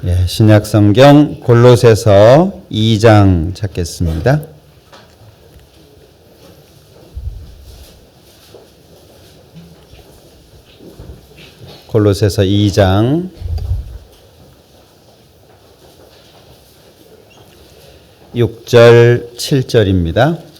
신약 성경 골로새서 2장 찾겠습니다. 골로새서 2장 6절 7절입니다.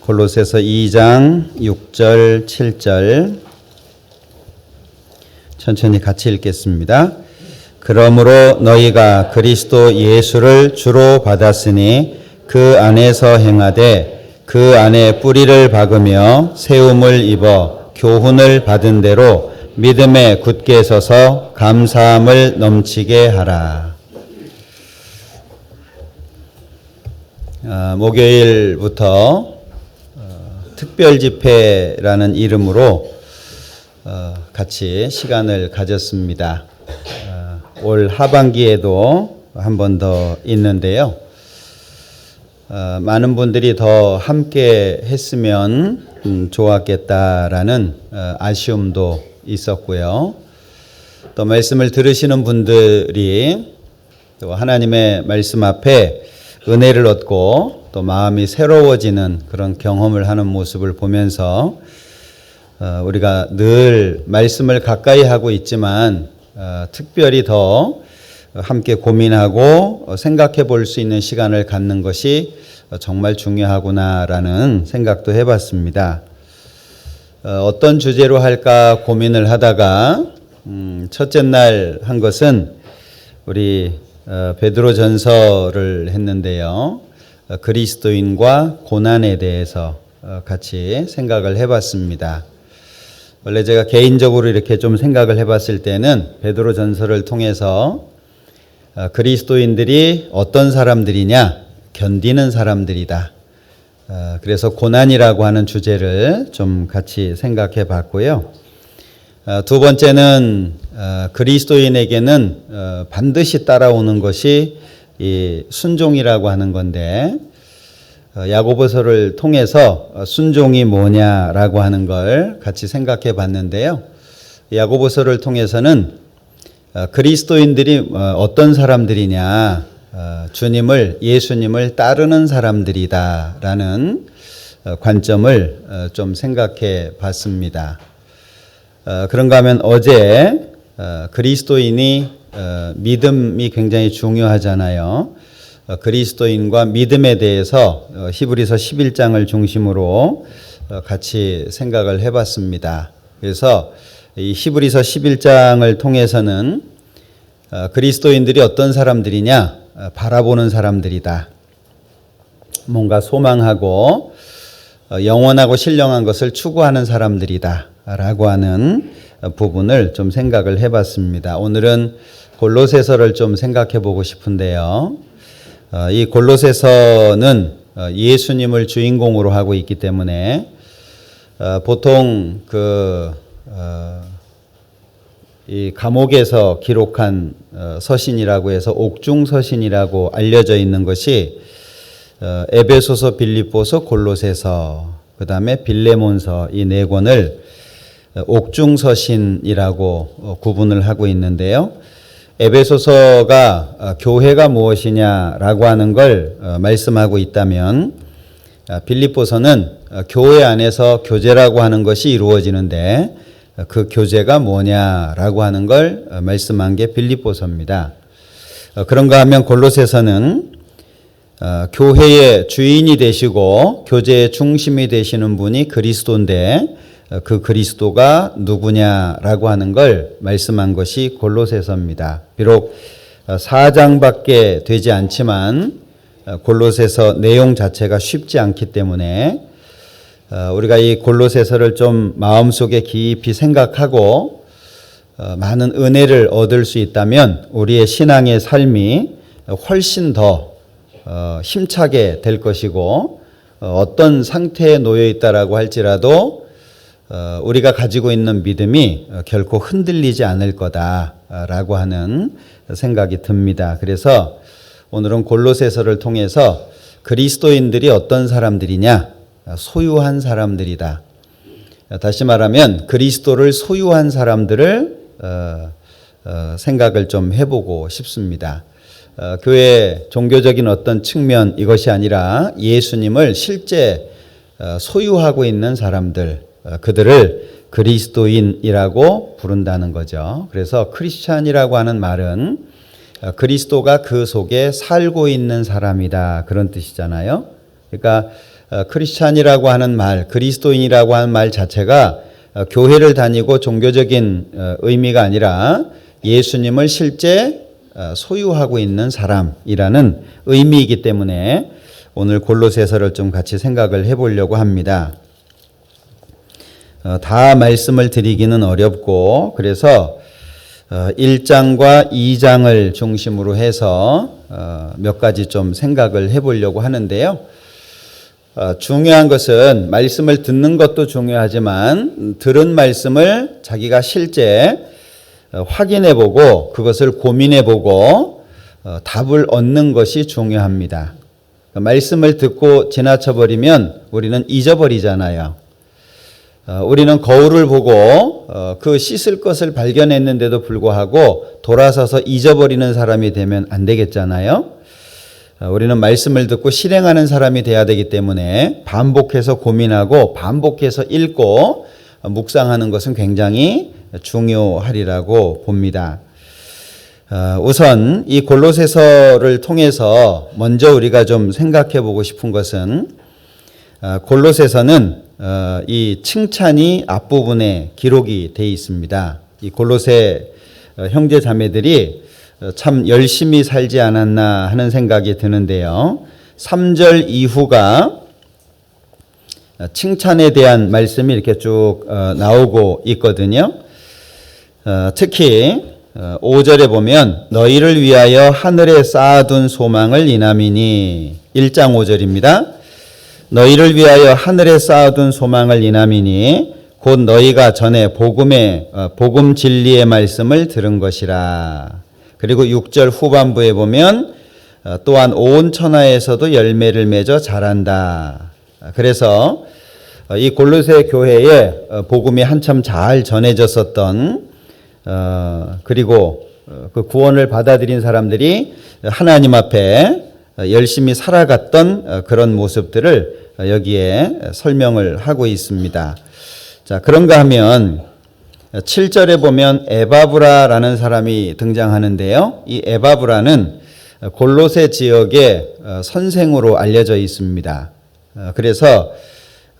골로새서 2장 6절 7절 천천히 같이 읽겠습니다. 그러므로 너희가 그리스도 예수를 주로 받았으니 그 안에서 행하되 그 안에 뿌리를 박으며 세움을 입어 교훈을 받은 대로 믿음에 굳게 서서 감사함을 넘치게 하라. 목요일부터 특별 집회라는 이름으로 같이 시간을 가졌습니다. 올 하반기에도 한 번 더 있는데요. 많은 분들이 더 함께 했으면 좋았겠다라는 아쉬움도 있었고요. 또 말씀을 들으시는 분들이 또 하나님의 말씀 앞에 은혜를 얻고 또 마음이 새로워지는 그런 경험을 하는 모습을 보면서 우리가 늘 말씀을 가까이 하고 있지만 특별히 더 함께 고민하고 생각해 볼 수 있는 시간을 갖는 것이 정말 중요하구나라는 생각도 해봤습니다. 어떤 주제로 할까 고민을 하다가 첫째 날 한 것은 우리 베드로 전서를 했는데요. 그리스도인과 고난에 대해서 같이 생각을 해봤습니다. 원래 제가 개인적으로 이렇게 좀 생각을 해봤을 때는 베드로 전서를 통해서 그리스도인들이 어떤 사람들이냐, 견디는 사람들이다. 그래서 고난이라고 하는 주제를 좀 같이 생각해 봤고요. 두 번째는 그리스도인에게는 반드시 따라오는 것이 이 순종이라고 하는 건데 야고보서를 통해서 순종이 뭐냐라고 하는 걸 같이 생각해 봤는데요. 야고보서를 통해서는 그리스도인들이 어떤 사람들이냐, 예수님을 따르는 사람들이다라는 관점을 좀 생각해 봤습니다. 그런가 하면 어제 그리스도인이 믿음이 굉장히 중요하잖아요. 그리스도인과 믿음에 대해서 히브리서 11장을 중심으로 같이 생각을 해봤습니다. 그래서 이 히브리서 11장을 통해서는 그리스도인들이 어떤 사람들이냐, 바라보는 사람들이다. 뭔가 소망하고 영원하고 신령한 것을 추구하는 사람들이다 라고 하는 부분을 좀 생각을 해봤습니다. 오늘은 골로새서를 좀 생각해 보고 싶은데요. 이 골로새서는 예수님을 주인공으로 하고 있기 때문에 보통 이 감옥에서 기록한 서신이라고 해서 옥중 서신이라고 알려져 있는 것이 에베소서, 빌립보서, 골로새서, 그 다음에 빌레몬서 이 네 권을 옥중 서신이라고 구분을 하고 있는데요. 에베소서가 교회가 무엇이냐라고 하는 걸 말씀하고 있다면 빌립보서는 교회 안에서 교제라고 하는 것이 이루어지는데 그 교제가 뭐냐라고 하는 걸 말씀한 게 빌립보서입니다. 그런가 하면 골로새서는 교회의 주인이 되시고 교제의 중심이 되시는 분이 그리스도인데 그 그리스도가 누구냐라고 하는 걸 말씀한 것이 골로새서입니다. 비록 4장밖에 되지 않지만 골로새서 내용 자체가 쉽지 않기 때문에 우리가 이 골로새서를 좀 마음속에 깊이 생각하고 많은 은혜를 얻을 수 있다면 우리의 신앙의 삶이 훨씬 더 힘차게 될 것이고 어떤 상태에 놓여 있다라고 할지라도 우리가 가지고 있는 믿음이 결코 흔들리지 않을 거다 라고 하는 생각이 듭니다. 그래서 오늘은 골로새서를 통해서 그리스도인들이 어떤 사람들이냐? 소유한 사람들이다. 다시 말하면 그리스도를 소유한 사람들을 생각을 좀 해보고 싶습니다. 교회 종교적인 어떤 측면 이것이 아니라 예수님을 실제 소유하고 있는 사람들, 그들을 그리스도인이라고 부른다는 거죠. 그래서 크리스찬이라고 하는 말은 그리스도가 그 속에 살고 있는 사람이다, 그런 뜻이잖아요. 그러니까 크리스찬이라고 하는 말, 그리스도인이라고 하는 말 자체가 교회를 다니고 종교적인 의미가 아니라 예수님을 실제 소유하고 있는 사람이라는 의미이기 때문에 오늘 골로새서를 좀 같이 생각을 해보려고 합니다. 다 말씀을 드리기는 어렵고 그래서 1장과 2장을 중심으로 해서 몇 가지 좀 생각을 해보려고 하는데요. 중요한 것은 말씀을 듣는 것도 중요하지만 들은 말씀을 자기가 실제 확인해보고 그것을 고민해보고 답을 얻는 것이 중요합니다. 말씀을 듣고 지나쳐버리면 우리는 잊어버리잖아요. 우리는 거울을 보고 그 씻을 것을 발견했는데도 불구하고 돌아서서 잊어버리는 사람이 되면 안 되겠잖아요. 우리는 말씀을 듣고 실행하는 사람이 돼야 되기 때문에 반복해서 고민하고 반복해서 읽고 묵상하는 것은 굉장히 중요하리라고 봅니다. 우선 이 골로새서를 통해서 먼저 우리가 좀 생각해 보고 싶은 것은 골로새서는 이 칭찬이 앞부분에 기록이 되어 있습니다. 이 골로새 형제 자매들이 참 열심히 살지 않았나 하는 생각이 드는데요. 3절 이후가 칭찬에 대한 말씀이 이렇게 쭉 나오고 있거든요. 특히 5절에 보면 너희를 위하여 하늘에 쌓아둔 소망을 인함이니 1장 5절입니다. 너희를 위하여 하늘에 쌓아둔 소망을 인함이니 곧 너희가 전에 복음 진리의 말씀을 들은 것이라. 그리고 6절 후반부에 보면 또한 온 천하에서도 열매를 맺어 자란다. 그래서 이 골로새 교회에 복음이 한참 잘 전해졌었던 그리고 그 구원을 받아들인 사람들이 하나님 앞에 열심히 살아갔던 그런 모습들을 여기에 설명을 하고 있습니다. 자, 그런가 하면 7절에 보면 에바브라라는 사람이 등장하는데요. 이 에바브라는 골로새 지역의 선생으로 알려져 있습니다. 그래서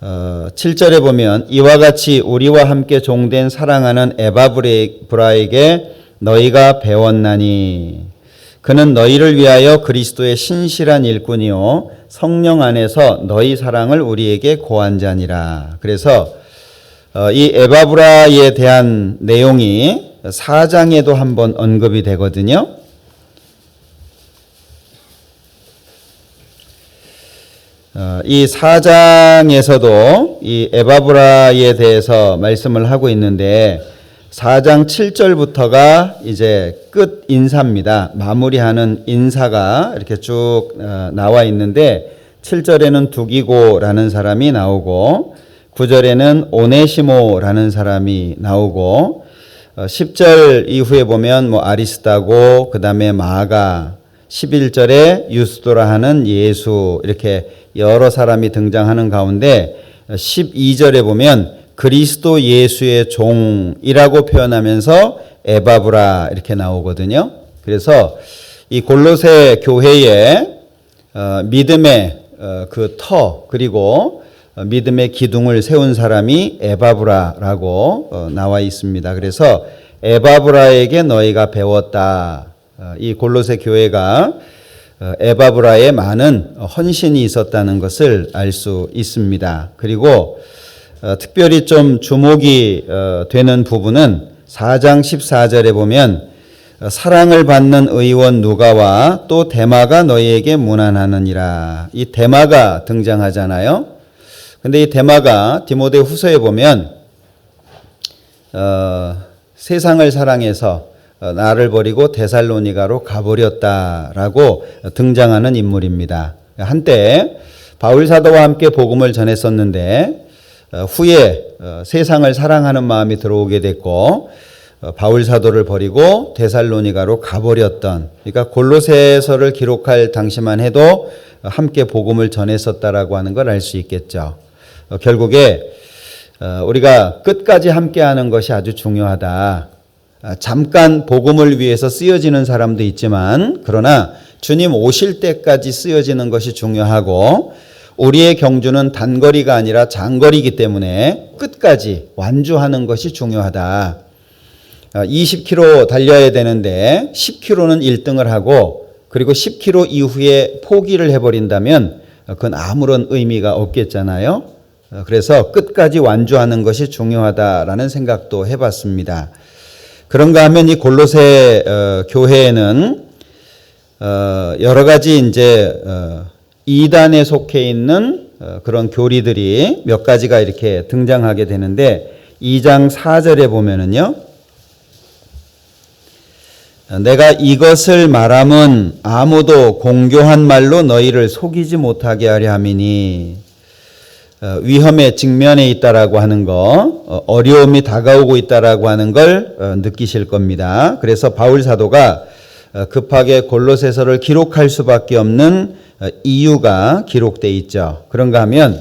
7절에 보면 이와 같이 우리와 함께 종된 사랑하는 에바브라에게 너희가 배웠나니 그는 너희를 위하여 그리스도의 신실한 일꾼이요 성령 안에서 너희 사랑을 우리에게 고한 자니라. 그래서 이 에바브라에 대한 내용이 4장에도 한번 언급이 되거든요. 이 4장에서도 이 에바브라에 대해서 말씀을 하고 있는데 4장 7절부터가 이제 끝 인사입니다. 마무리하는 인사가 이렇게 쭉 나와 있는데 7절에는 두기고라는 사람이 나오고 9절에는 오네시모라는 사람이 나오고 10절 이후에 보면 뭐 아리스다고 그다음에 마가 11절에 유스도라 하는 예수 이렇게 여러 사람이 등장하는 가운데 12절에 보면 그리스도 예수의 종이라고 표현하면서 에바브라 이렇게 나오거든요. 그래서 이 골로새 교회의 믿음의 그 터 그리고 믿음의 기둥을 세운 사람이 에바브라라고 나와 있습니다. 그래서 에바브라에게 너희가 배웠다. 이 골로새 교회가 에바브라에 많은 헌신이 있었다는 것을 알 수 있습니다. 그리고 특별히 좀 주목이 되는 부분은 4장 14절에 보면 사랑을 받는 의원 누가와 또 데마가 너희에게 문안하느니라. 이 데마가 등장하잖아요. 근데 이 데마가 디모데 후서에 보면 세상을 사랑해서 나를 버리고 데살로니가로 가버렸다라고 등장하는 인물입니다. 한때 바울 사도와 함께 복음을 전했었는데 후에 세상을 사랑하는 마음이 들어오게 됐고 바울 사도를 버리고 데살로니가로 가버렸던, 그러니까 골로새서를 기록할 당시만 해도 함께 복음을 전했었다라고 하는 걸 알 수 있겠죠. 결국에 우리가 끝까지 함께하는 것이 아주 중요하다. 잠깐 복음을 위해서 쓰여지는 사람도 있지만 그러나 주님 오실 때까지 쓰여지는 것이 중요하고 우리의 경주는 단거리가 아니라 장거리이기 때문에 끝까지 완주하는 것이 중요하다. 20km 달려야 되는데 10km는 1등을 하고 그리고 10km 이후에 포기를 해버린다면 그건 아무런 의미가 없겠잖아요. 그래서 끝까지 완주하는 것이 중요하다라는 생각도 해봤습니다. 그런가 하면 이 골로새 교회에는 여러 가지 이제 이단에 속해 있는 그런 교리들이 몇 가지가 이렇게 등장하게 되는데 2장 4절에 보면은요. 내가 이것을 말함은 아무도 공교한 말로 너희를 속이지 못하게 하려 함이니, 위험에 직면해 있다라고 하는 거, 어려움이 다가오고 있다라고 하는 걸 느끼실 겁니다. 그래서 바울 사도가 급하게 골로새서를 기록할 수밖에 없는 이유가 기록되어 있죠. 그런가 하면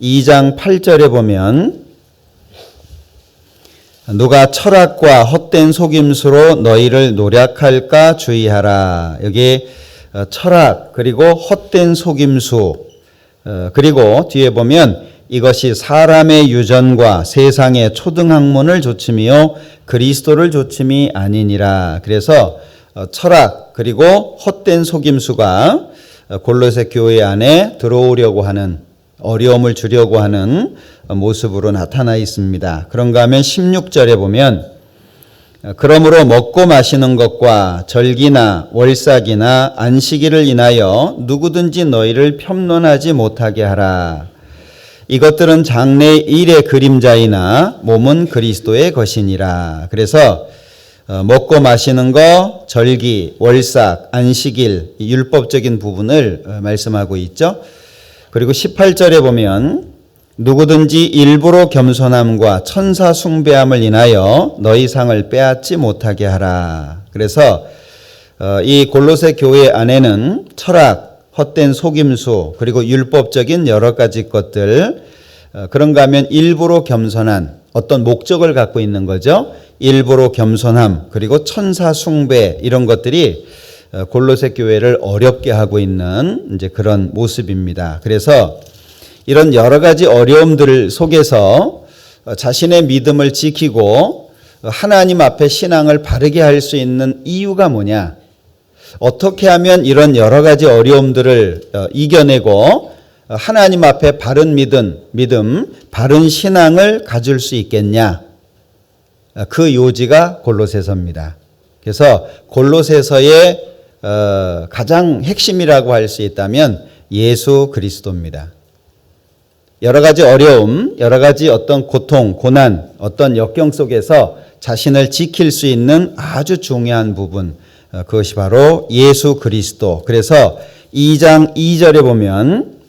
2장 8절에 보면 누가 철학과 헛된 속임수로 너희를 노략할까 주의하라. 여기 철학 그리고 헛된 속임수, 그리고 뒤에 보면 이것이 사람의 유전과 세상의 초등학문을 조침이요 그리스도를 조침이 아니니라. 그래서 철학 그리고 헛된 속임수가 골로새 교회 안에 들어오려고 하는, 어려움을 주려고 하는 모습으로 나타나 있습니다. 그런가 하면 16절에 보면 그러므로 먹고 마시는 것과 절기나 월삭이나 안식일을 인하여 누구든지 너희를 편론하지 못하게 하라. 이것들은 장래 일의 그림자이나 몸은 그리스도의 것이니라. 그래서 먹고 마시는 거, 절기, 월삭, 안식일, 율법적인 부분을 말씀하고 있죠. 그리고 18절에 보면 누구든지 일부러 겸손함과 천사 숭배함을 인하여 너희 상을 빼앗지 못하게 하라. 그래서 이 골로새 교회 안에는 철학, 헛된 속임수, 그리고 율법적인 여러 가지 것들, 그런가 하면 일부러 겸손한 어떤 목적을 갖고 있는 거죠. 일부러 겸손함, 그리고 천사 숭배, 이런 것들이 골로새 교회를 어렵게 하고 있는 이제 그런 모습입니다. 그래서 이런 여러 가지 어려움들 속에서 자신의 믿음을 지키고 하나님 앞에 신앙을 바르게 할 수 있는 이유가 뭐냐? 어떻게 하면 이런 여러 가지 어려움들을 이겨내고 하나님 앞에 바른 믿음, 바른 신앙을 가질 수 있겠냐? 그 요지가 골로새서입니다. 그래서 골로새서의 가장 핵심이라고 할 수 있다면 예수 그리스도입니다. 여러 가지 어려움, 여러 가지 어떤 고통, 고난, 어떤 역경 속에서 자신을 지킬 수 있는 아주 중요한 부분, 그것이 바로 예수 그리스도. 그래서 2장 2절에 보면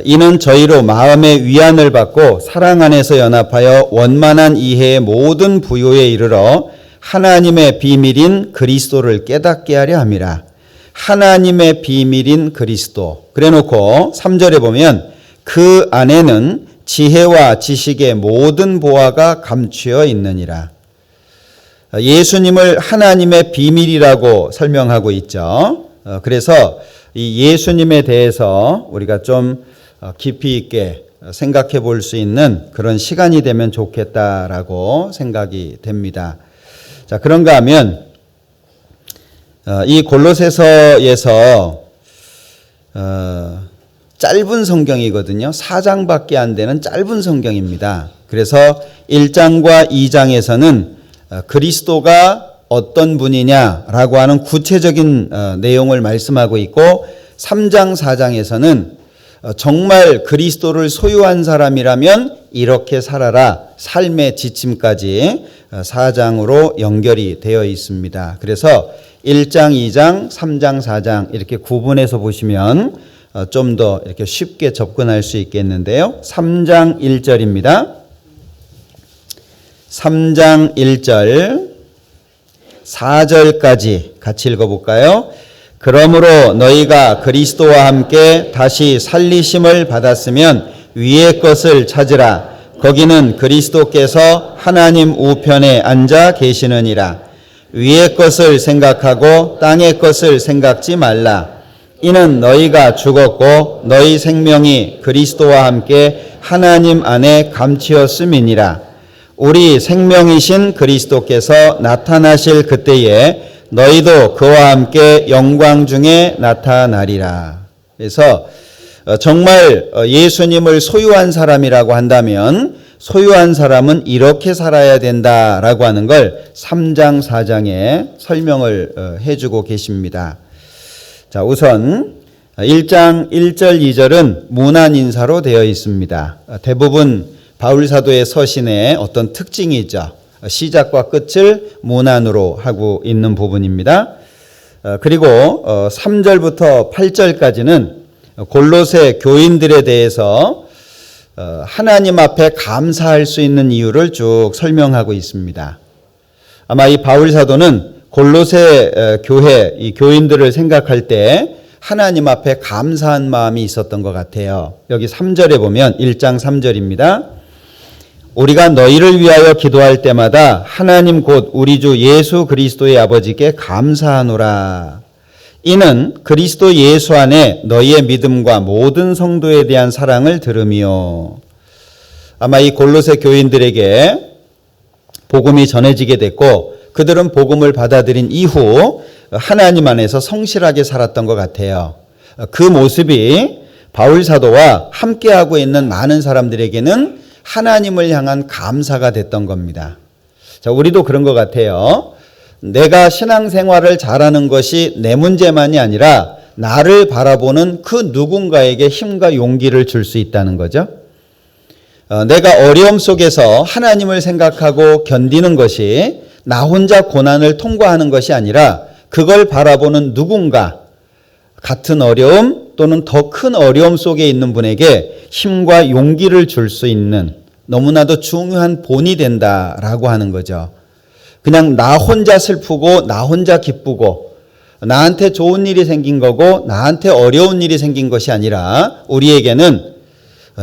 이는 저희로 마음의 위안을 받고 사랑 안에서 연합하여 원만한 이해의 모든 부요에 이르러 하나님의 비밀인 그리스도를 깨닫게 하려 함이라. 하나님의 비밀인 그리스도. 그래놓고 3절에 보면 그 안에는 지혜와 지식의 모든 보화가 감추어 있느니라. 예수님을 하나님의 비밀이라고 설명하고 있죠. 그래서 이 예수님에 대해서 우리가 좀 깊이 있게 생각해 볼 수 있는 그런 시간이 되면 좋겠다라고 생각이 됩니다. 자, 그런가 하면 이 골로새서에서 짧은 성경이거든요. 4장밖에 안 되는 짧은 성경입니다. 그래서 1장과 2장에서는 그리스도가 어떤 분이냐라고 하는 구체적인 내용을 말씀하고 있고 3장, 4장에서는 정말 그리스도를 소유한 사람이라면 이렇게 살아라. 삶의 지침까지 4장으로 연결이 되어 있습니다. 그래서 1장, 2장, 3장, 4장 이렇게 구분해서 보시면 좀 더 이렇게 쉽게 접근할 수 있겠는데요. 3장 1절입니다. 3장 1절 4절까지 같이 읽어볼까요? 그러므로 너희가 그리스도와 함께 다시 살리심을 받았으면 위의 것을 찾으라. 거기는 그리스도께서 하나님 우편에 앉아 계시느니라. 위의 것을 생각하고 땅의 것을 생각지 말라. 이는 너희가 죽었고 너희 생명이 그리스도와 함께 하나님 안에 감추었음이니라. 우리 생명이신 그리스도께서 나타나실 그때에 너희도 그와 함께 영광 중에 나타나리라. 그래서 정말 예수님을 소유한 사람이라고 한다면 소유한 사람은 이렇게 살아야 된다라고 하는 걸 3장 4장에 설명을 해주고 계십니다. 자, 우선 1장 1절 2절은 문안 인사로 되어 있습니다. 대부분 바울 사도의 서신의 어떤 특징이죠. 시작과 끝을 문안으로 하고 있는 부분입니다. 그리고 3절부터 8절까지는 골로새 교인들에 대해서 하나님 앞에 감사할 수 있는 이유를 쭉 설명하고 있습니다. 아마 이 바울 사도는 골로새 교회 이 교인들을 생각할 때 하나님 앞에 감사한 마음이 있었던 것 같아요. 여기 3절에 보면 1장 3절입니다. 우리가 너희를 위하여 기도할 때마다 하나님 곧 우리 주 예수 그리스도의 아버지께 감사하노라. 이는 그리스도 예수 안에 너희의 믿음과 모든 성도에 대한 사랑을 들으며. 아마 이 골로새 교인들에게 복음이 전해지게 됐고 그들은 복음을 받아들인 이후 하나님 안에서 성실하게 살았던 것 같아요. 그 모습이 바울 사도와 함께하고 있는 많은 사람들에게는 하나님을 향한 감사가 됐던 겁니다. 자, 우리도 그런 것 같아요. 내가 신앙생활을 잘하는 것이 내 문제만이 아니라 나를 바라보는 그 누군가에게 힘과 용기를 줄 수 있다는 거죠. 내가 어려움 속에서 하나님을 생각하고 견디는 것이 나 혼자 고난을 통과하는 것이 아니라 그걸 바라보는 누군가 같은 어려움 또는 더 큰 어려움 속에 있는 분에게 힘과 용기를 줄 수 있는 너무나도 중요한 본이 된다라고 하는 거죠. 그냥 나 혼자 슬프고 나 혼자 기쁘고 나한테 좋은 일이 생긴 거고 나한테 어려운 일이 생긴 것이 아니라 우리에게는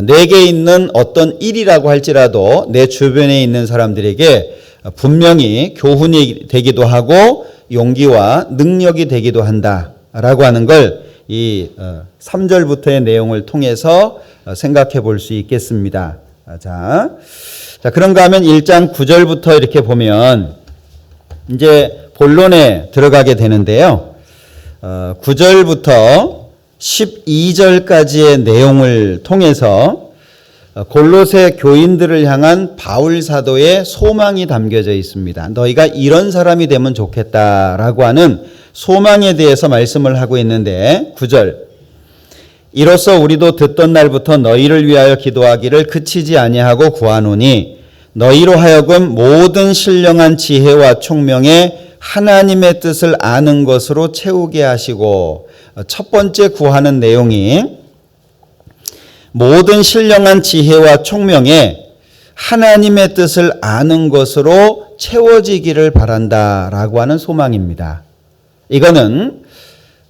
내게 있는 어떤 일이라고 할지라도 내 주변에 있는 사람들에게 분명히 교훈이 되기도 하고 용기와 능력이 되기도 한다라고 하는 걸 이 3절부터의 내용을 통해서 생각해 볼 수 있겠습니다. 자, 그런가 하면 1장 9절부터 이렇게 보면 이제 본론에 들어가게 되는데요. 9절부터 12절까지의 내용을 통해서 골로새 교인들을 향한 바울 사도의 소망이 담겨져 있습니다. 너희가 이런 사람이 되면 좋겠다라고 하는 소망에 대해서 말씀을 하고 있는데 9절 이로써 우리도 듣던 날부터 너희를 위하여 기도하기를 그치지 아니하고 구하노니 너희로 하여금 모든 신령한 지혜와 총명에 하나님의 뜻을 아는 것으로 채우게 하시고 첫 번째 구하는 내용이 모든 신령한 지혜와 총명에 하나님의 뜻을 아는 것으로 채워지기를 바란다라고 하는 소망입니다. 이거는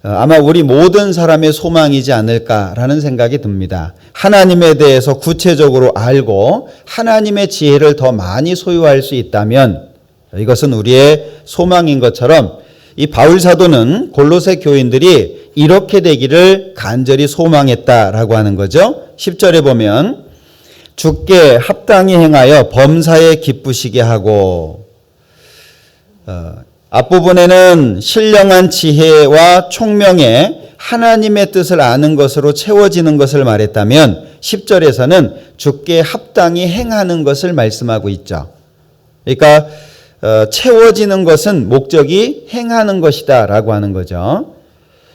아마 우리 모든 사람의 소망이지 않을까라는 생각이 듭니다. 하나님에 대해서 구체적으로 알고 하나님의 지혜를 더 많이 소유할 수 있다면 이것은 우리의 소망인 것처럼 이 바울 사도는 골로새 교인들이 이렇게 되기를 간절히 소망했다라고 하는 거죠. 10절에 보면 주께 합당히 행하여 범사에 기쁘시게 하고 앞부분에는 신령한 지혜와 총명에 하나님의 뜻을 아는 것으로 채워지는 것을 말했다면 10절에서는 주께 합당히 행하는 것을 말씀하고 있죠. 그러니까 채워지는 것은 목적이 행하는 것이다 라고 하는 거죠.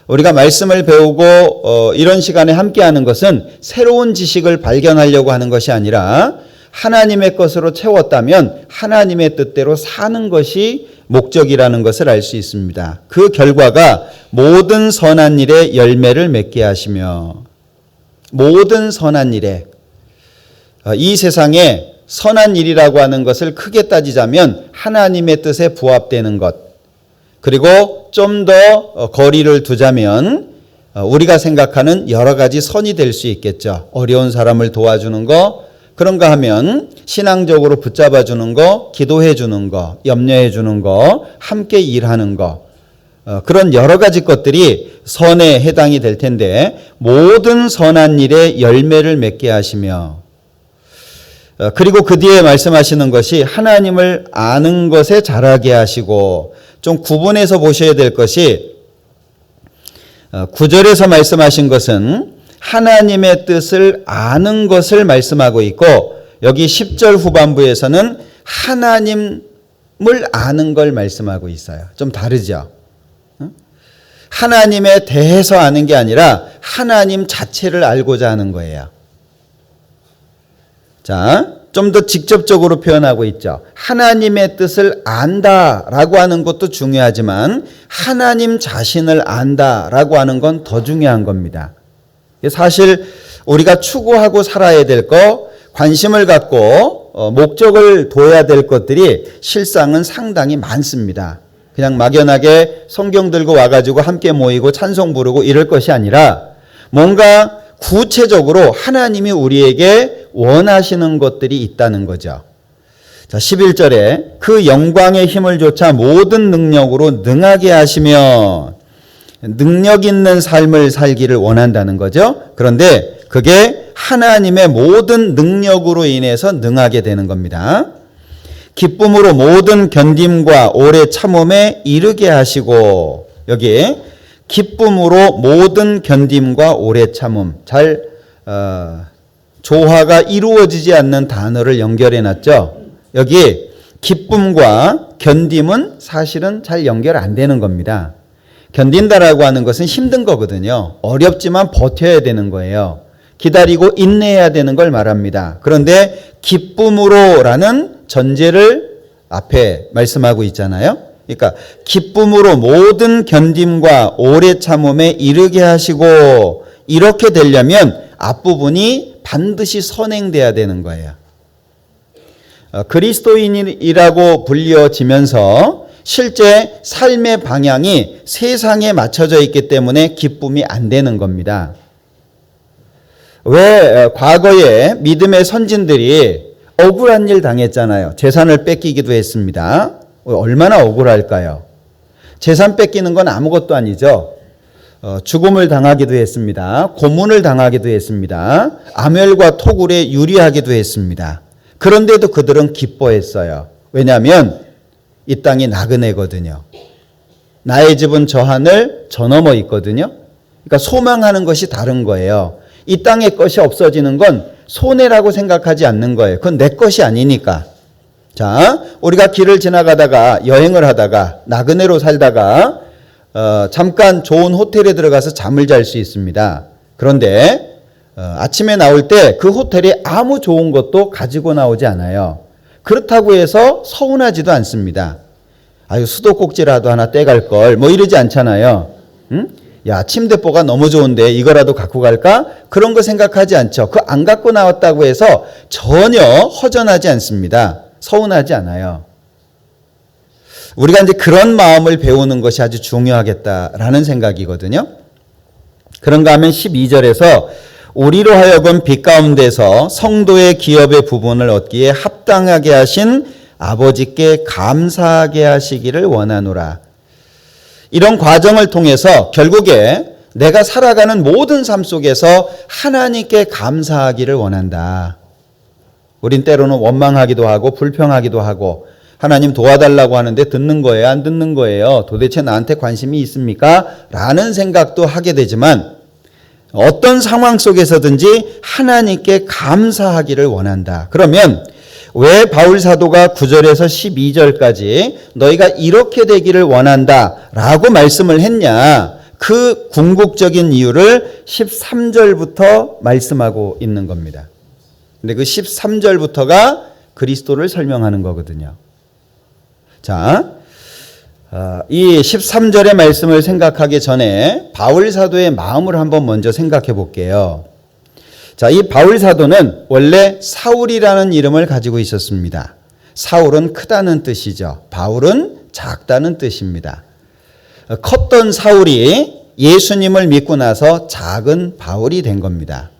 우리가 말씀을 배우고 이런 시간에 함께하는 것은 새로운 지식을 발견하려고 하는 것이 아니라 하나님의 것으로 채웠다면 하나님의 뜻대로 사는 것이 목적이라는 것을 알 수 있습니다. 그 결과가 모든 선한 일에 열매를 맺게 하시며, 모든 선한 일에, 이 세상에 선한 일이라고 하는 것을 크게 따지자면 하나님의 뜻에 부합되는 것, 그리고 좀 더 거리를 두자면 우리가 생각하는 여러 가지 선이 될 수 있겠죠. 어려운 사람을 도와주는 거, 그런가 하면 신앙적으로 붙잡아 주는 거, 기도해 주는 거, 염려해 주는 거, 함께 일하는 거, 그런 여러 가지 것들이 선에 해당이 될 텐데 모든 선한 일에 열매를 맺게 하시며, 그리고 그 뒤에 말씀하시는 것이 하나님을 아는 것에 자라게 하시고, 좀 구분해서 보셔야 될 것이 9절에서 말씀하신 것은 하나님의 뜻을 아는 것을 말씀하고 있고, 여기 10절 후반부에서는 하나님을 아는 걸 말씀하고 있어요. 좀 다르죠? 하나님에 대해서 아는 게 아니라 하나님 자체를 알고자 하는 거예요. 자, 좀 더 직접적으로 표현하고 있죠. 하나님의 뜻을 안다라고 하는 것도 중요하지만 하나님 자신을 안다라고 하는 건 더 중요한 겁니다. 사실 우리가 추구하고 살아야 될 거, 관심을 갖고 목적을 둬야 될 것들이 실상은 상당히 많습니다. 그냥 막연하게 성경 들고 와가지고 함께 모이고 찬송 부르고 이럴 것이 아니라 뭔가 구체적으로 하나님이 우리에게 원하시는 것들이 있다는 거죠. 자, 11절에 그 영광의 힘을 조차 모든 능력으로 능하게 하시며, 능력 있는 삶을 살기를 원한다는 거죠. 그런데 그게 하나님의 모든 능력으로 인해서 능하게 되는 겁니다. 기쁨으로 모든 견딤과 오래 참음에 이르게 하시고, 여기 기쁨으로 모든 견딤과 오래 참음, 잘 조화가 이루어지지 않는 단어를 연결해 놨죠. 여기 기쁨과 견딤은 사실은 잘 연결 안 되는 겁니다. 견딘다라고 하는 것은 힘든 거거든요. 어렵지만 버텨야 되는 거예요. 기다리고 인내해야 되는 걸 말합니다. 그런데 기쁨으로라는 전제를 앞에 말씀하고 있잖아요. 그러니까 기쁨으로 모든 견딤과 오래 참음에 이르게 하시고, 이렇게 되려면 앞부분이 반드시 선행돼야 되는 거예요. 그리스도인이라고 불려지면서 실제 삶의 방향이 세상에 맞춰져 있기 때문에 기쁨이 안 되는 겁니다. 왜 과거에 믿음의 선진들이 억울한 일 당했잖아요. 재산을 뺏기기도 했습니다. 얼마나 억울할까요? 재산 뺏기는 건 아무것도 아니죠. 죽음을 당하기도 했습니다. 고문을 당하기도 했습니다. 아멸과 토굴에 유리하기도 했습니다. 그런데도 그들은 기뻐했어요. 왜냐하면 이 땅이 나그네거든요. 나의 집은 저 하늘 저 너머 있거든요. 그러니까 소망하는 것이 다른 거예요. 이 땅의 것이 없어지는 건 손해라고 생각하지 않는 거예요. 그건 내 것이 아니니까. 자, 우리가 길을 지나가다가 여행을 하다가 나그네로 살다가 잠깐 좋은 호텔에 들어가서 잠을 잘 수 있습니다. 그런데 아침에 나올 때 그 호텔이 아무 좋은 것도 가지고 나오지 않아요. 그렇다고 해서 서운하지도 않습니다. 아유, 수도꼭지라도 하나 떼갈 걸, 뭐 이러지 않잖아요. 응? 야, 침대뽀가 너무 좋은데 이거라도 갖고 갈까? 그런 거 생각하지 않죠. 그 안 갖고 나왔다고 해서 전혀 허전하지 않습니다. 서운하지 않아요. 우리가 이제 그런 마음을 배우는 것이 아주 중요하겠다라는 생각이거든요. 그런가 하면 12절에서 우리로 하여금 빛 가운데서 성도의 기업의 부분을 얻기에 합당하게 하신 아버지께 감사하게 하시기를 원하노라. 이런 과정을 통해서 결국에 내가 살아가는 모든 삶 속에서 하나님께 감사하기를 원한다. 우린 때로는 원망하기도 하고 불평하기도 하고, 하나님 도와달라고 하는데 듣는 거예요? 안 듣는 거예요? 도대체 나한테 관심이 있습니까? 라는 생각도 하게 되지만 어떤 상황 속에서든지 하나님께 감사하기를 원한다. 그러면 왜 바울 사도가 9절에서 12절까지 너희가 이렇게 되기를 원한다 라고 말씀을 했냐? 그 궁극적인 이유를 13절부터 말씀하고 있는 겁니다. 근데 그 13절부터가 그리스도를 설명하는 거거든요. 자, 이 13절의 말씀을 생각하기 전에 바울 사도의 마음을 한번 먼저 생각해 볼게요. 자, 이 바울 사도는 원래 사울이라는 이름을 가지고 있었습니다. 사울은 크다는 뜻이죠. 바울은 작다는 뜻입니다. 컸던 사울이 예수님을 믿고 나서 작은 바울이 된 겁니다.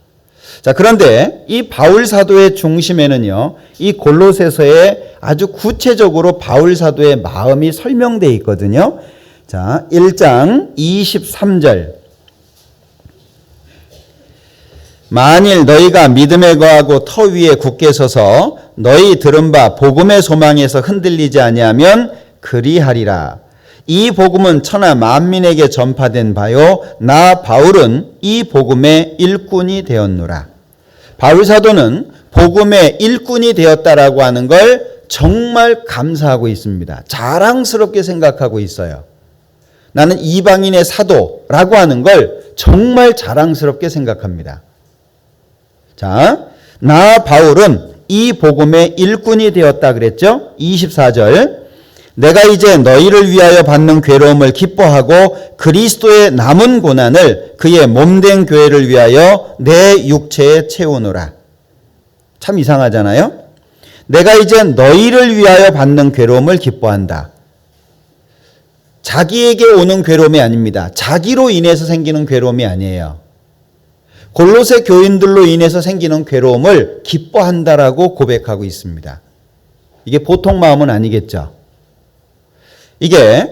자, 그런데 이 바울 사도의 중심에는요, 이 골로새서에 아주 구체적으로 바울 사도의 마음이 설명되어 있거든요. 자, 1장 23절. 만일 너희가 믿음에 거하고 터 위에 굳게 서서 너희 들은 바 복음의 소망에서 흔들리지 아니하면 그리하리라. 이 복음은 천하 만민에게 전파된 바요 나 바울은 이 복음의 일꾼이 되었노라. 바울 사도는 복음의 일꾼이 되었다라고 하는 걸 정말 감사하고 있습니다. 자랑스럽게 생각하고 있어요. 나는 이방인의 사도라고 하는 걸 정말 자랑스럽게 생각합니다. 자, 나 바울은 이 복음의 일꾼이 되었다 그랬죠? 24절. 내가 이제 너희를 위하여 받는 괴로움을 기뻐하고 그리스도의 남은 고난을 그의 몸된 교회를 위하여 내 육체에 채우노라. 참 이상하잖아요? 내가 이제 너희를 위하여 받는 괴로움을 기뻐한다. 자기에게 오는 괴로움이 아닙니다. 자기로 인해서 생기는 괴로움이 아니에요. 골로새 교인들로 인해서 생기는 괴로움을 기뻐한다라고 고백하고 있습니다. 이게 보통 마음은 아니겠죠. 이게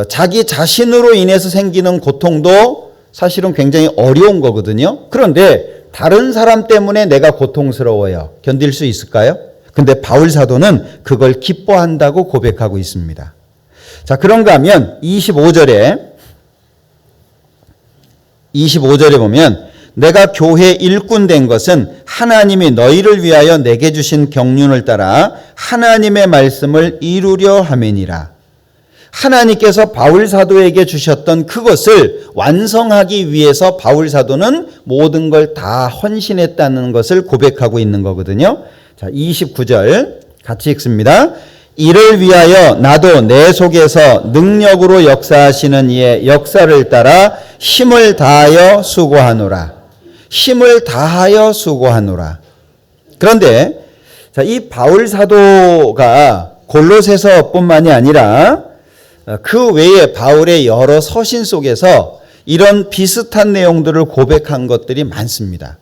자기 자신으로 인해서 생기는 고통도 사실은 굉장히 어려운 거거든요. 그런데 다른 사람 때문에 내가 고통스러워요. 견딜 수 있을까요? 근데 바울 사도는 그걸 기뻐한다고 고백하고 있습니다. 자, 그런가 하면 25절에 보면 내가 교회 일꾼 된 것은 하나님이 너희를 위하여 내게 주신 경륜을 따라 하나님의 말씀을 이루려 함이니라. 하나님께서 바울 사도에게 주셨던 그것을 완성하기 위해서 바울 사도는 모든 걸 다 헌신했다는 것을 고백하고 있는 거거든요. 자, 29절 같이 읽습니다. 이를 위하여 나도 내 속에서 능력으로 역사하시는 이의 역사를 따라 힘을 다하여 수고하노라. 힘을 다하여 수고하노라. 그런데 자, 이 바울 사도가 골로새서뿐만이 아니라 그 외에 바울의 여러 서신 속에서 이런 비슷한 내용들을 고백한 것들이 많습니다.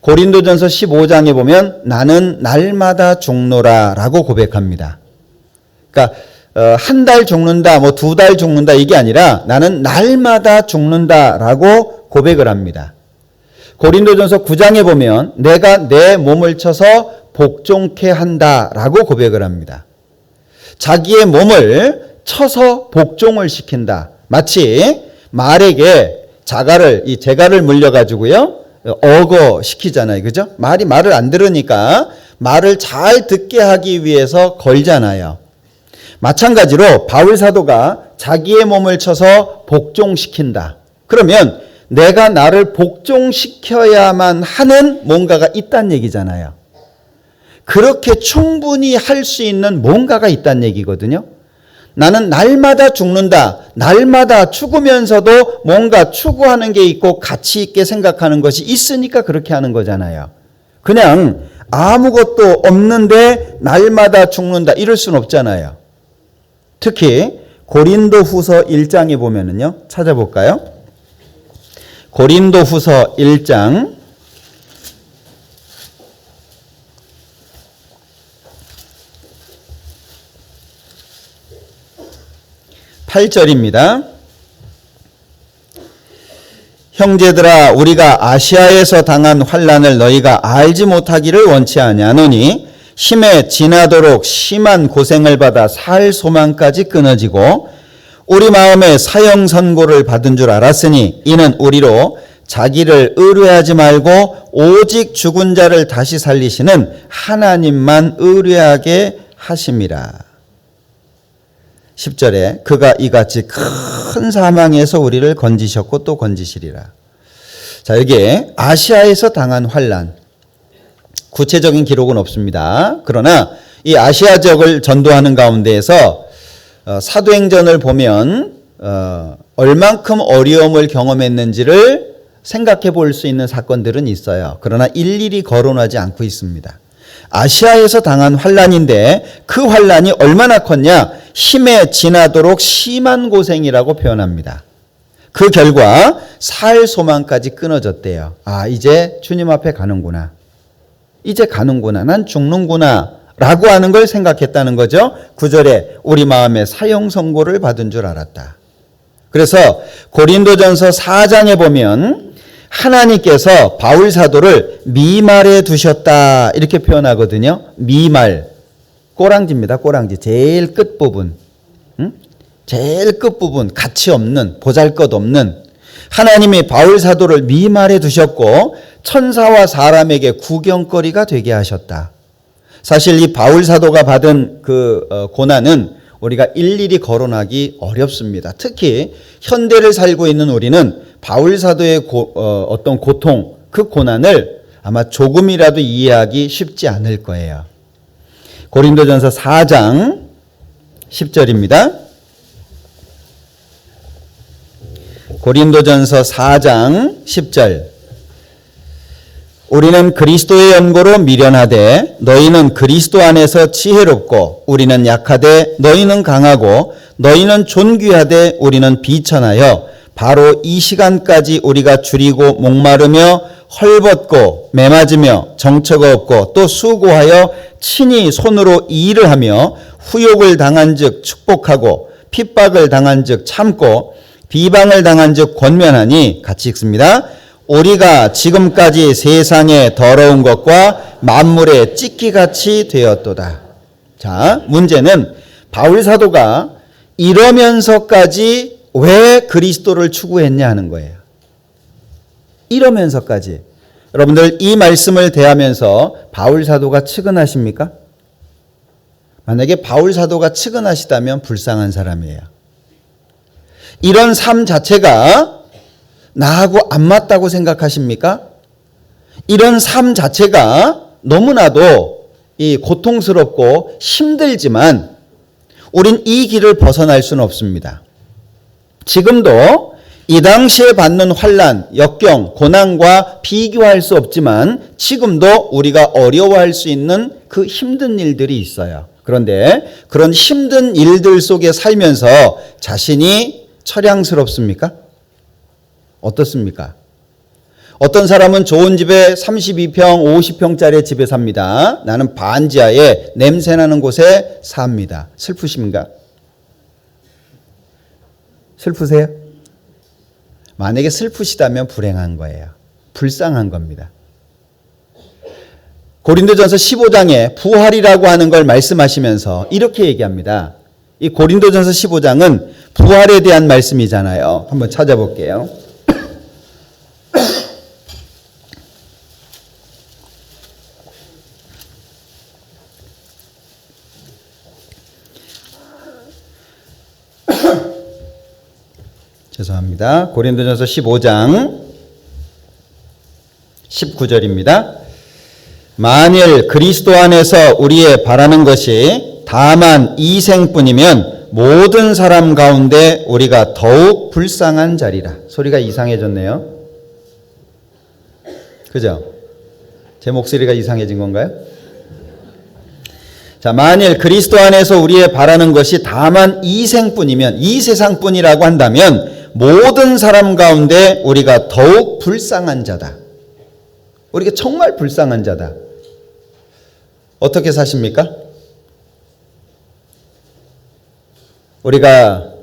고린도전서 15장에 보면 나는 날마다 죽노라 라고 고백합니다. 그러니까 한 달 죽는다, 뭐 2달 죽는다 이게 아니라 나는 날마다 죽는다 라고 고백을 합니다. 고린도전서 9장에 보면 내가 내 몸을 쳐서 복종케 한다 라고 고백을 합니다. 자기의 몸을 쳐서 복종을 시킨다. 마치 말에게 재갈을 물려가지고요, 억어 시키잖아요. 그죠? 말을 안 들으니까 말을 잘 듣게 하기 위해서 걸잖아요. 마찬가지로 바울 사도가 자기의 몸을 쳐서 복종시킨다. 그러면 내가 나를 복종시켜야만 하는 뭔가가 있다는 얘기잖아요. 그렇게 충분히 할 수 있는 뭔가가 있다는 얘기거든요. 나는 날마다 죽는다. 날마다 죽으면서도 뭔가 추구하는 게 있고 가치 있게 생각하는 것이 있으니까 그렇게 하는 거잖아요. 그냥 아무것도 없는데 날마다 죽는다. 이럴 수는 없잖아요. 특히 고린도후서 1장에 보면은요. 찾아볼까요? 고린도후서 1장 8절입니다. 형제들아 우리가 아시아에서 당한 환난을 너희가 알지 못하기를 원치 아니하노니 심에 지나도록 심한 고생을 받아 살 소망까지 끊어지고 우리 마음에 사형 선고를 받은 줄 알았으니 이는 우리로 자기를 의뢰하지 말고 오직 죽은 자를 다시 살리시는 하나님만 의뢰하게 하심이라. 10절에 그가 이같이 큰 사망에서 우리를 건지셨고 또 건지시리라. 자, 여기에 아시아에서 당한 환난, 구체적인 기록은 없습니다. 그러나 이 아시아 지역을 전도하는 가운데에서 사도행전을 보면 얼만큼 어려움을 경험했는지를 생각해 볼 수 있는 사건들은 있어요. 그러나 일일이 거론하지 않고 있습니다. 아시아에서 당한 환난인데 그 환난이 얼마나 컸냐? 힘에 지나도록 심한 고생이라고 표현합니다. 그 결과 살 소망까지 끊어졌대요. 아, 이제 주님 앞에 가는구나. 이제 가는구나. 난 죽는구나. 라고 하는 걸 생각했다는 거죠. 9절에 우리 마음에 사형 선고를 받은 줄 알았다. 그래서 고린도전서 4장에 보면 하나님께서 바울 사도를 미말에 두셨다 이렇게 표현하거든요. 미말, 꼬랑지입니다. 꼬랑지. 제일 끝부분. 제일 끝부분, 가치 없는, 보잘것없는 하나님이 바울 사도를 미말에 두셨고 천사와 사람에게 구경거리가 되게 하셨다. 사실 이 바울 사도가 받은 그 고난은 우리가 일일이 거론하기 어렵습니다. 특히 현대를 살고 있는 우리는 바울 사도의 어떤 고통, 그 고난을 아마 조금이라도 이해하기 쉽지 않을 거예요. 고린도전서 4장 10절입니다. 고린도전서 4장 10절. 우리는 그리스도의 연고로 미련하되 너희는 그리스도 안에서 지혜롭고 우리는 약하되 너희는 강하고 너희는 존귀하되 우리는 비천하여 바로 이 시간까지 우리가 줄이고 목마르며 헐벗고 매맞으며 정처가 없고 또 수고하여 친히 손으로 일을 하며 후욕을 당한즉 축복하고 핍박을 당한즉 참고 비방을 당한즉 권면하니 같이 읽습니다. 우리가 지금까지 세상의 더러운 것과 만물의 찢기같이 되었도다. 자, 문제는 바울 사도가 이러면서까지 왜 그리스도를 추구했냐 하는 거예요. 이러면서까지. 여러분들 이 말씀을 대하면서 바울 사도가 측은하십니까? 만약에 바울 사도가 측은하시다면 불쌍한 사람이에요. 이런 삶 자체가 나하고 안 맞다고 생각하십니까? 이런 삶 자체가 너무나도 이 고통스럽고 힘들지만 우린 이 길을 벗어날 수는 없습니다. 지금도 이 당시에 받는 환난, 역경, 고난과 비교할 수 없지만 지금도 우리가 어려워할 수 있는 그 힘든 일들이 있어요. 그런데 그런 힘든 일들 속에 살면서 자신이 처량스럽습니까? 어떻습니까? 어떤 사람은 좋은 집에 32평, 50평짜리 집에 삽니다. 나는 반지하에 냄새나는 곳에 삽니다. 슬프십니까? 슬프세요? 만약에 슬프시다면 불행한 거예요. 불쌍한 겁니다. 고린도전서 15장에 부활이라고 하는 걸 말씀하시면서 이렇게 얘기합니다. 이 고린도전서 15장은 부활에 대한 말씀이잖아요. 한번 찾아볼게요. 죄송합니다. 고린도전서 15장 19절입니다. 만일 그리스도 안에서 우리의 바라는 것이 다만 이 생뿐이면 모든 사람 가운데 우리가 더욱 불쌍한 자리라. 소리가 이상해졌네요. 그죠? 제 목소리가 이상해진 건가요? 자, 만일 그리스도 안에서 우리의 바라는 것이 다만 이 생뿐이면, 이 세상뿐이라고 한다면 모든 사람 가운데 우리가 더욱 불쌍한 자다. 우리가 정말 불쌍한 자다. 어떻게 사십니까? 우리가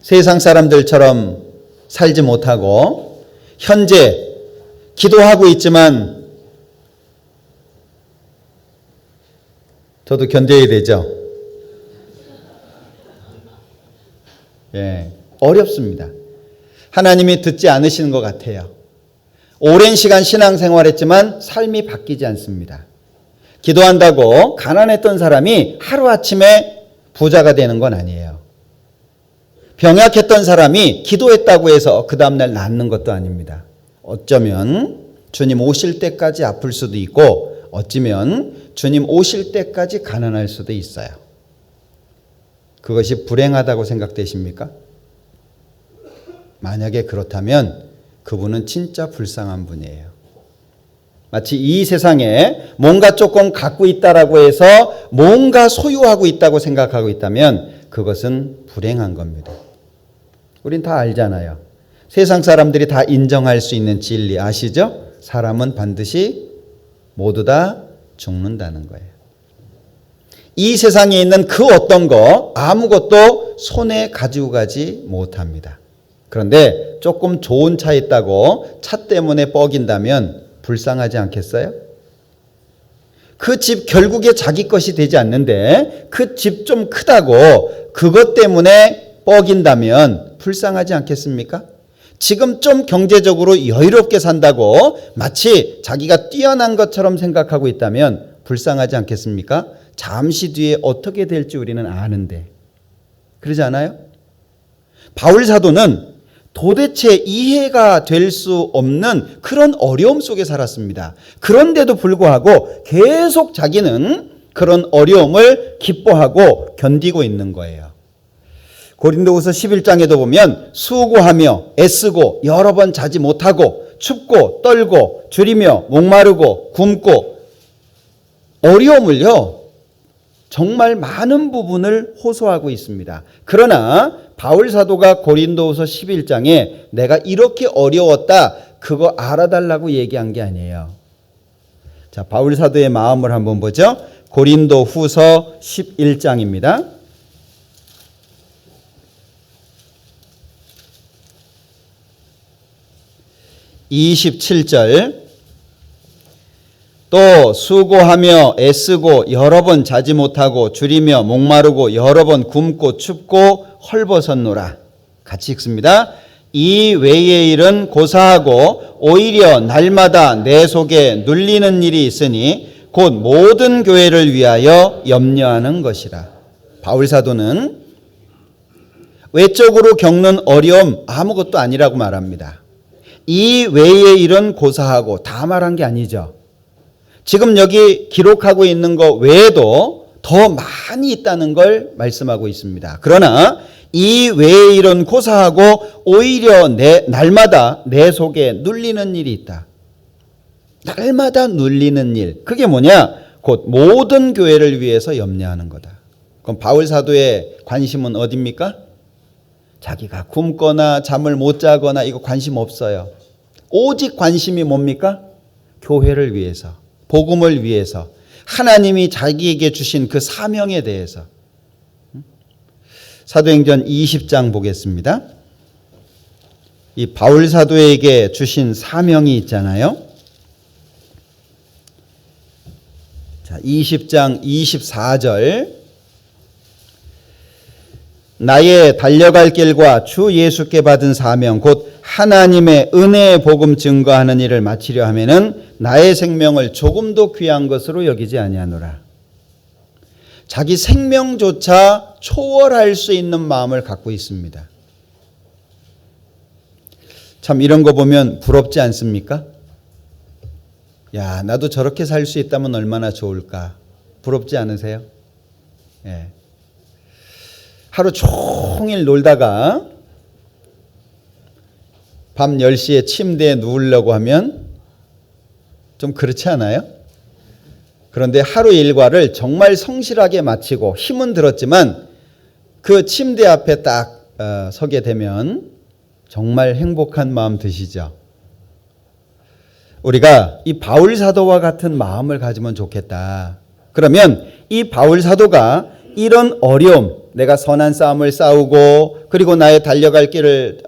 세상 사람들처럼 살지 못하고 현재 기도하고 있지만 저도 견뎌야 되죠. 예, 어렵습니다. 하나님이 듣지 않으시는 것 같아요. 오랜 시간 신앙생활했지만 삶이 바뀌지 않습니다. 기도한다고 가난했던 사람이 하루아침에 부자가 되는 건 아니에요. 병약했던 사람이 기도했다고 해서 그 다음날 낫는 것도 아닙니다. 어쩌면 주님 오실 때까지 아플 수도 있고 어쩌면 주님 오실 때까지 가난할 수도 있어요. 그것이 불행하다고 생각되십니까? 만약에 그렇다면 그분은 진짜 불쌍한 분이에요. 마치 이 세상에 뭔가 조금 갖고 있다라고 해서 뭔가 소유하고 있다고 생각하고 있다면 그것은 불행한 겁니다. 우린 다 알잖아요. 세상 사람들이 다 인정할 수 있는 진리 아시죠? 사람은 반드시 모두 다 죽는다는 거예요. 이 세상에 있는 그 어떤 거 아무것도 손에 가지고 가지 못합니다. 그런데 조금 좋은 차 있다고 차 때문에 뻐긴다면 불쌍하지 않겠어요? 그 집 결국에 자기 것이 되지 않는데 그 집 좀 크다고 그것 때문에 뻐긴다면 불쌍하지 않겠습니까? 지금 좀 경제적으로 여유롭게 산다고 마치 자기가 뛰어난 것처럼 생각하고 있다면 불쌍하지 않겠습니까? 잠시 뒤에 어떻게 될지 우리는 아는데 그러지 않아요? 바울 사도는 도대체 이해가 될 수 없는 그런 어려움 속에 살았습니다. 그런데도 불구하고 계속 자기는 그런 어려움을 기뻐하고 견디고 있는 거예요. 고린도후서 11장에도 보면 수고하며 애쓰고 여러 번 자지 못하고 춥고 떨고 줄이며 목마르고 굶고 어려움을요 정말 많은 부분을 호소하고 있습니다. 그러나 바울 사도가 고린도후서 11장에 내가 이렇게 어려웠다 그거 알아달라고 얘기한 게 아니에요. 자, 바울 사도의 마음을 한번 보죠. 고린도후서 11장입니다. 27절 또 수고하며 애쓰고 여러 번 자지 못하고 줄이며 목마르고 여러 번 굶고 춥고 헐벗었노라. 같이 읽습니다. 이 외의 일은 고사하고 오히려 날마다 내 속에 눌리는 일이 있으니 곧 모든 교회를 위하여 염려하는 것이라. 바울 사도는 외적으로 겪는 어려움 아무것도 아니라고 말합니다. 이 외의 일은 고사하고 다 말한 게 아니죠. 지금 여기 기록하고 있는 것 외에도 더 많이 있다는 걸 말씀하고 있습니다. 그러나 이 외의 일은 고사하고 오히려 날마다 내 속에 눌리는 일이 있다. 날마다 눌리는 일. 그게 뭐냐? 곧 모든 교회를 위해서 염려하는 거다. 그럼 바울 사도의 관심은 어디입니까? 자기가 굶거나 잠을 못 자거나 이거 관심 없어요. 오직 관심이 뭡니까? 교회를 위해서, 복음을 위해서, 하나님이 자기에게 주신 그 사명에 대해서. 사도행전 20장 보겠습니다. 이 바울 사도에게 주신 사명이 있잖아요. 자, 20장 24절 나의 달려갈 길과 주 예수께 받은 사명 곧 하나님의 은혜의 복음 증거하는 일을 마치려 하면은 나의 생명을 조금도 귀한 것으로 여기지 아니하노라. 자기 생명조차 초월할 수 있는 마음을 갖고 있습니다. 참 이런 거 보면 부럽지 않습니까? 야, 나도 저렇게 살 수 있다면 얼마나 좋을까. 부럽지 않으세요? 예. 하루 종일 놀다가 밤 10시에 침대에 누우려고 하면 좀 그렇지 않아요? 그런데 하루 일과를 정말 성실하게 마치고 힘은 들었지만 그 침대 앞에 딱 서게 되면 정말 행복한 마음 드시죠? 우리가 이 바울 사도와 같은 마음을 가지면 좋겠다. 그러면 이 바울 사도가 이런 어려움, 내가 선한 싸움을 싸우고 그리고 나의 달려갈 길을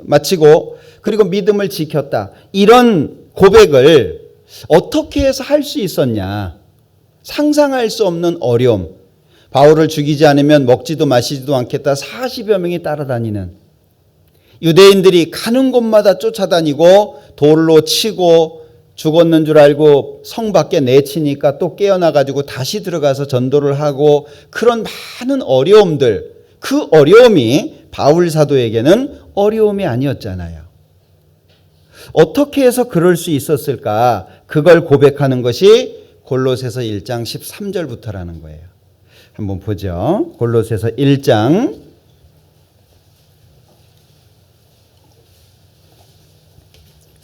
마치고 그리고 믿음을 지켰다. 이런 고백을 어떻게 해서 할 수 있었냐. 상상할 수 없는 어려움. 바울을 죽이지 않으면 먹지도 마시지도 않겠다. 40여 명이 따라다니는. 유대인들이 가는 곳마다 쫓아다니고 돌로 치고 죽었는 줄 알고 성 밖에 내치니까 또 깨어나가지고 다시 들어가서 전도를 하고 그런 많은 어려움들, 그 어려움이 바울 사도에게는 어려움이 아니었잖아요. 어떻게 해서 그럴 수 있었을까? 그걸 고백하는 것이 골로새서 1장 13절부터라는 거예요. 한번 보죠. 골로새서 1장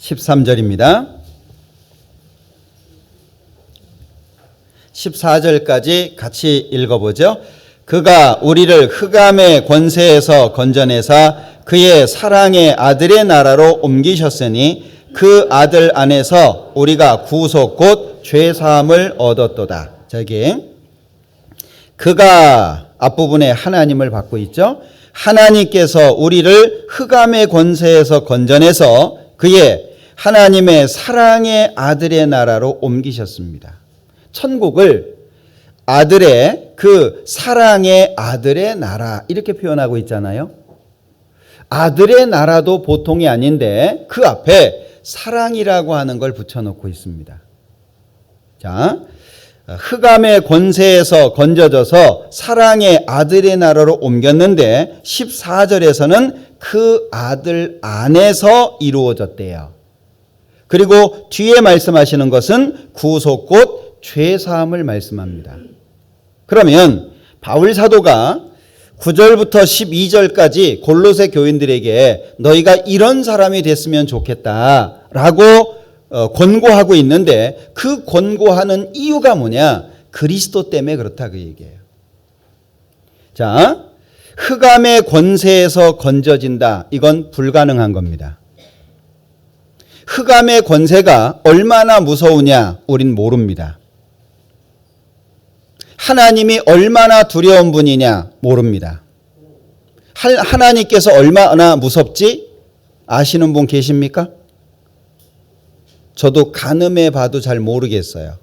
13절입니다. 14절까지 같이 읽어보죠. 그가 우리를 흑암의 권세에서 건져내사 그의 사랑의 아들의 나라로 옮기셨으니 그 아들 안에서 우리가 구속 곧 죄사함을 얻었도다. 저기 그가 앞부분에 하나님을 받고 있죠. 하나님께서 우리를 흑암의 권세에서 건져내서 그의 하나님의 사랑의 아들의 나라로 옮기셨습니다. 천국을 아들의 그 사랑의 아들의 나라 이렇게 표현하고 있잖아요. 아들의 나라도 보통이 아닌데 그 앞에 사랑이라고 하는 걸 붙여놓고 있습니다. 자, 흑암의 권세에서 건져져서 사랑의 아들의 나라로 옮겼는데 14절에서는 그 아들 안에서 이루어졌대요. 그리고 뒤에 말씀하시는 것은 구속 곧 죄사함을 말씀합니다. 그러면 바울 사도가 9절부터 12절까지 골로새 교인들에게 너희가 이런 사람이 됐으면 좋겠다라고 권고하고 있는데 그 권고하는 이유가 뭐냐? 그리스도 때문에 그렇다 그 얘기예요. 자, 흑암의 권세에서 건져진다. 이건 불가능한 겁니다. 흑암의 권세가 얼마나 무서우냐? 우린 모릅니다. 하나님이 얼마나 두려운 분이냐? 모릅니다. 하나님께서 얼마나 무섭지? 아시는 분 계십니까? 저도 가늠해 봐도 잘 모르겠어요.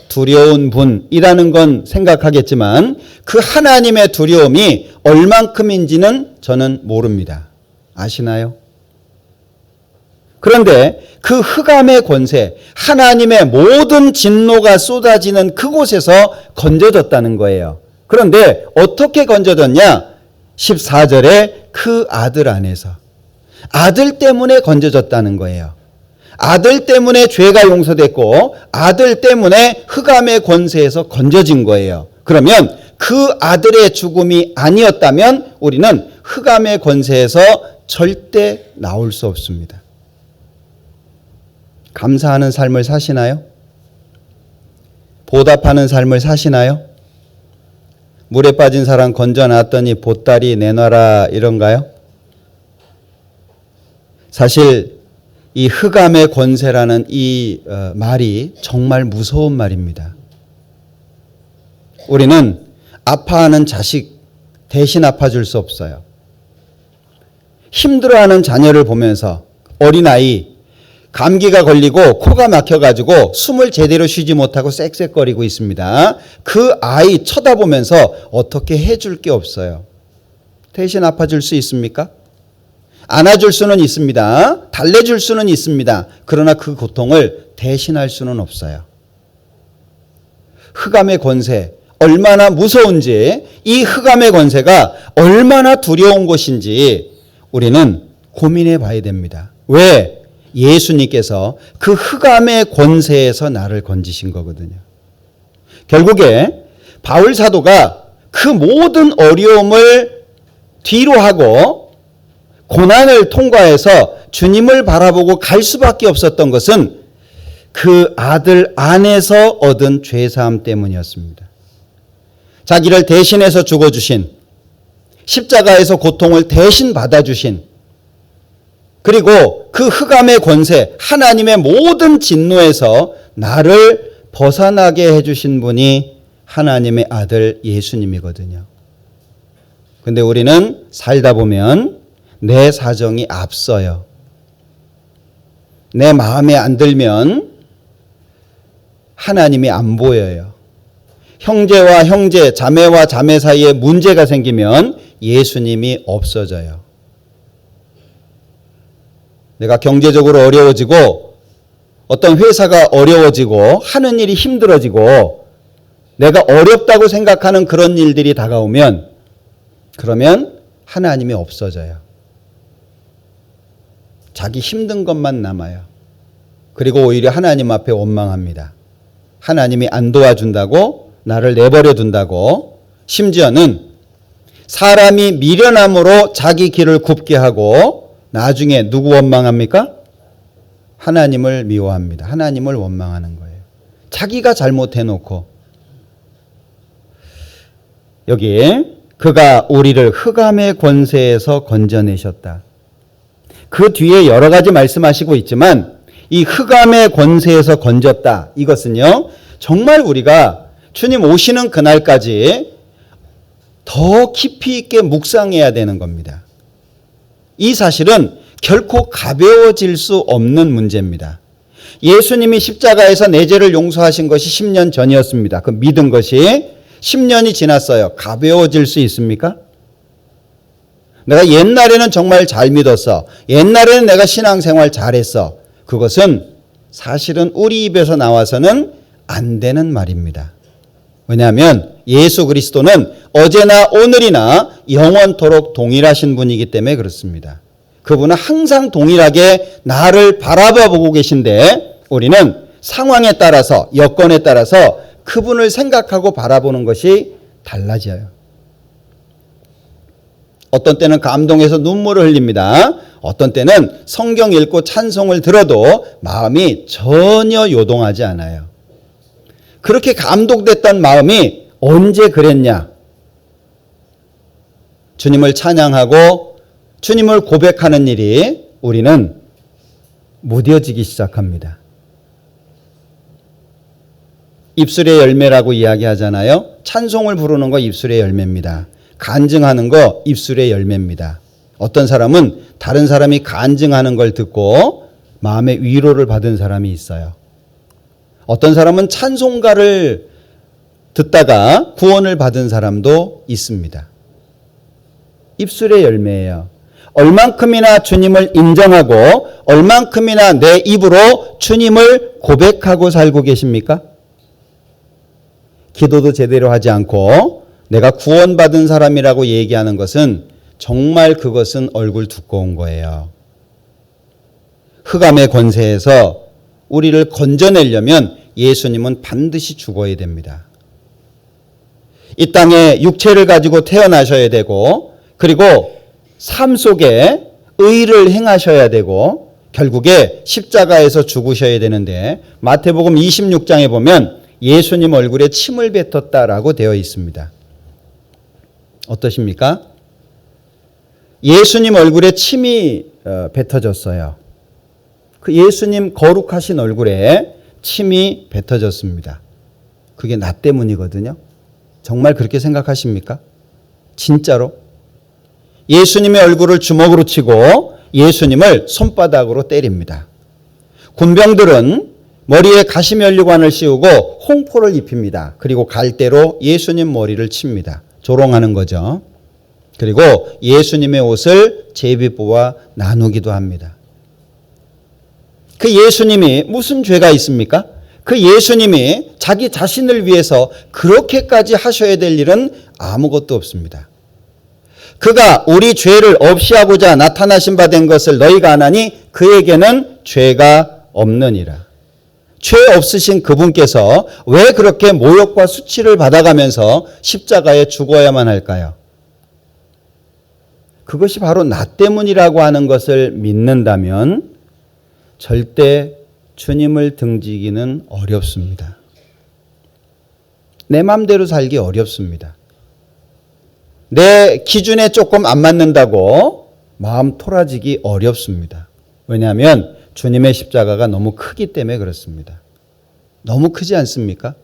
두려운 분이라는 건 생각하겠지만 그 하나님의 두려움이 얼만큼인지는 저는 모릅니다. 아시나요? 그런데 그 흑암의 권세, 하나님의 모든 진노가 쏟아지는 그곳에서 건져졌다는 거예요. 그런데 어떻게 건져졌냐? 14절에 그 아들 안에서. 아들 때문에 건져졌다는 거예요. 아들 때문에 죄가 용서됐고 아들 때문에 흑암의 권세에서 건져진 거예요. 그러면 그 아들의 죽음이 아니었다면 우리는 흑암의 권세에서 절대 나올 수 없습니다. 감사하는 삶을 사시나요? 보답하는 삶을 사시나요? 물에 빠진 사람 건져놨더니 보따리 내놔라 이런가요? 사실 이 흑암의 권세라는 이 말이 정말 무서운 말입니다. 우리는 아파하는 자식 대신 아파줄 수 없어요. 힘들어하는 자녀를 보면서 어린아이 감기가 걸리고 코가 막혀가지고 숨을 제대로 쉬지 못하고 쌕쌕거리고 있습니다. 그 아이 쳐다보면서 어떻게 해줄 게 없어요. 대신 아파줄 수 있습니까? 안아줄 수는 있습니다. 달래줄 수는 있습니다. 그러나 그 고통을 대신할 수는 없어요. 흑암의 권세 얼마나 무서운지 이 흑암의 권세가 얼마나 두려운 것인지 우리는 고민해 봐야 됩니다. 왜? 예수님께서 그 흑암의 권세에서 나를 건지신 거거든요. 결국에 바울 사도가 그 모든 어려움을 뒤로 하고 고난을 통과해서 주님을 바라보고 갈 수밖에 없었던 것은 그 아들 안에서 얻은 죄사함 때문이었습니다. 자기를 대신해서 죽어주신, 십자가에서 고통을 대신 받아주신, 그리고 그 흑암의 권세, 하나님의 모든 진노에서 나를 벗어나게 해주신 분이 하나님의 아들 예수님이거든요. 근데 우리는 살다 보면 내 사정이 앞서요. 내 마음에 안 들면 하나님이 안 보여요. 형제와 형제, 자매와 자매 사이에 문제가 생기면 예수님이 없어져요. 내가 경제적으로 어려워지고 어떤 회사가 어려워지고 하는 일이 힘들어지고 내가 어렵다고 생각하는 그런 일들이 다가오면 그러면 하나님이 없어져요. 자기 힘든 것만 남아요. 그리고 오히려 하나님 앞에 원망합니다. 하나님이 안 도와준다고, 나를 내버려 둔다고, 심지어는 사람이 미련함으로 자기 길을 굽게 하고 나중에 누구 원망합니까? 하나님을 미워합니다. 하나님을 원망하는 거예요. 자기가 잘못해놓고. 여기 그가 우리를 흑암의 권세에서 건져내셨다. 그 뒤에 여러 가지 말씀하시고 있지만 이 흑암의 권세에서 건졌다. 이것은요, 정말 우리가 주님 오시는 그날까지 더 깊이 있게 묵상해야 되는 겁니다. 이 사실은 결코 가벼워질 수 없는 문제입니다. 예수님이 십자가에서 내 죄를 용서하신 것이 10년 전이었습니다. 그 믿은 것이 10년이 지났어요. 가벼워질 수 있습니까? 내가 옛날에는 정말 잘 믿었어. 옛날에는 내가 신앙생활 잘했어. 그것은 사실은 우리 입에서 나와서는 안 되는 말입니다. 왜냐하면 예수 그리스도는 어제나 오늘이나 영원토록 동일하신 분이기 때문에 그렇습니다. 그분은 항상 동일하게 나를 바라봐 보고 계신데 우리는 상황에 따라서, 여건에 따라서 그분을 생각하고 바라보는 것이 달라져요. 어떤 때는 감동해서 눈물을 흘립니다. 어떤 때는 성경 읽고 찬송을 들어도 마음이 전혀 요동하지 않아요. 그렇게 감동됐던 마음이 언제 그랬냐? 주님을 찬양하고 주님을 고백하는 일이 우리는 무뎌지기 시작합니다. 입술의 열매라고 이야기하잖아요. 찬송을 부르는 거 입술의 열매입니다. 간증하는 거 입술의 열매입니다. 어떤 사람은 다른 사람이 간증하는 걸 듣고 마음의 위로를 받은 사람이 있어요. 어떤 사람은 찬송가를 듣다가 구원을 받은 사람도 있습니다. 입술의 열매예요. 얼만큼이나 주님을 인정하고 얼만큼이나 내 입으로 주님을 고백하고 살고 계십니까? 기도도 제대로 하지 않고 내가 구원받은 사람이라고 얘기하는 것은 정말 그것은 얼굴 두꺼운 거예요. 흑암의 권세에서 우리를 건져내려면 예수님은 반드시 죽어야 됩니다. 이 땅에 육체를 가지고 태어나셔야 되고 그리고 삶 속에 의를 행하셔야 되고 결국에 십자가에서 죽으셔야 되는데 마태복음 26장에 보면 예수님 얼굴에 침을 뱉었다라고 되어 있습니다. 어떠십니까? 예수님 얼굴에 침이 뱉어졌어요. 그 예수님 거룩하신 얼굴에 침이 뱉어졌습니다. 그게 나 때문이거든요. 정말 그렇게 생각하십니까? 진짜로? 예수님의 얼굴을 주먹으로 치고 예수님을 손바닥으로 때립니다. 군병들은 머리에 가시면류관을 씌우고 홍포를 입힙니다. 그리고 갈대로 예수님 머리를 칩니다. 조롱하는 거죠. 그리고 예수님의 옷을 제비 뽑아 나누기도 합니다. 그 예수님이 무슨 죄가 있습니까? 그 예수님이 자기 자신을 위해서 그렇게까지 하셔야 될 일은 아무것도 없습니다. 그가 우리 죄를 없이 하고자 나타나신 바 된 것을 너희가 아나니 그에게는 죄가 없느니라. 죄 없으신 그분께서 왜 그렇게 모욕과 수치를 받아가면서 십자가에 죽어야만 할까요? 그것이 바로 나 때문이라고 하는 것을 믿는다면 절대 주님을 등지기는 어렵습니다. 내 마음대로 살기 어렵습니다. 내 기준에 조금 안 맞는다고 마음 토라지기 어렵습니다. 왜냐하면 주님의 십자가가 너무 크기 때문에 그렇습니다. 너무 크지 않습니까?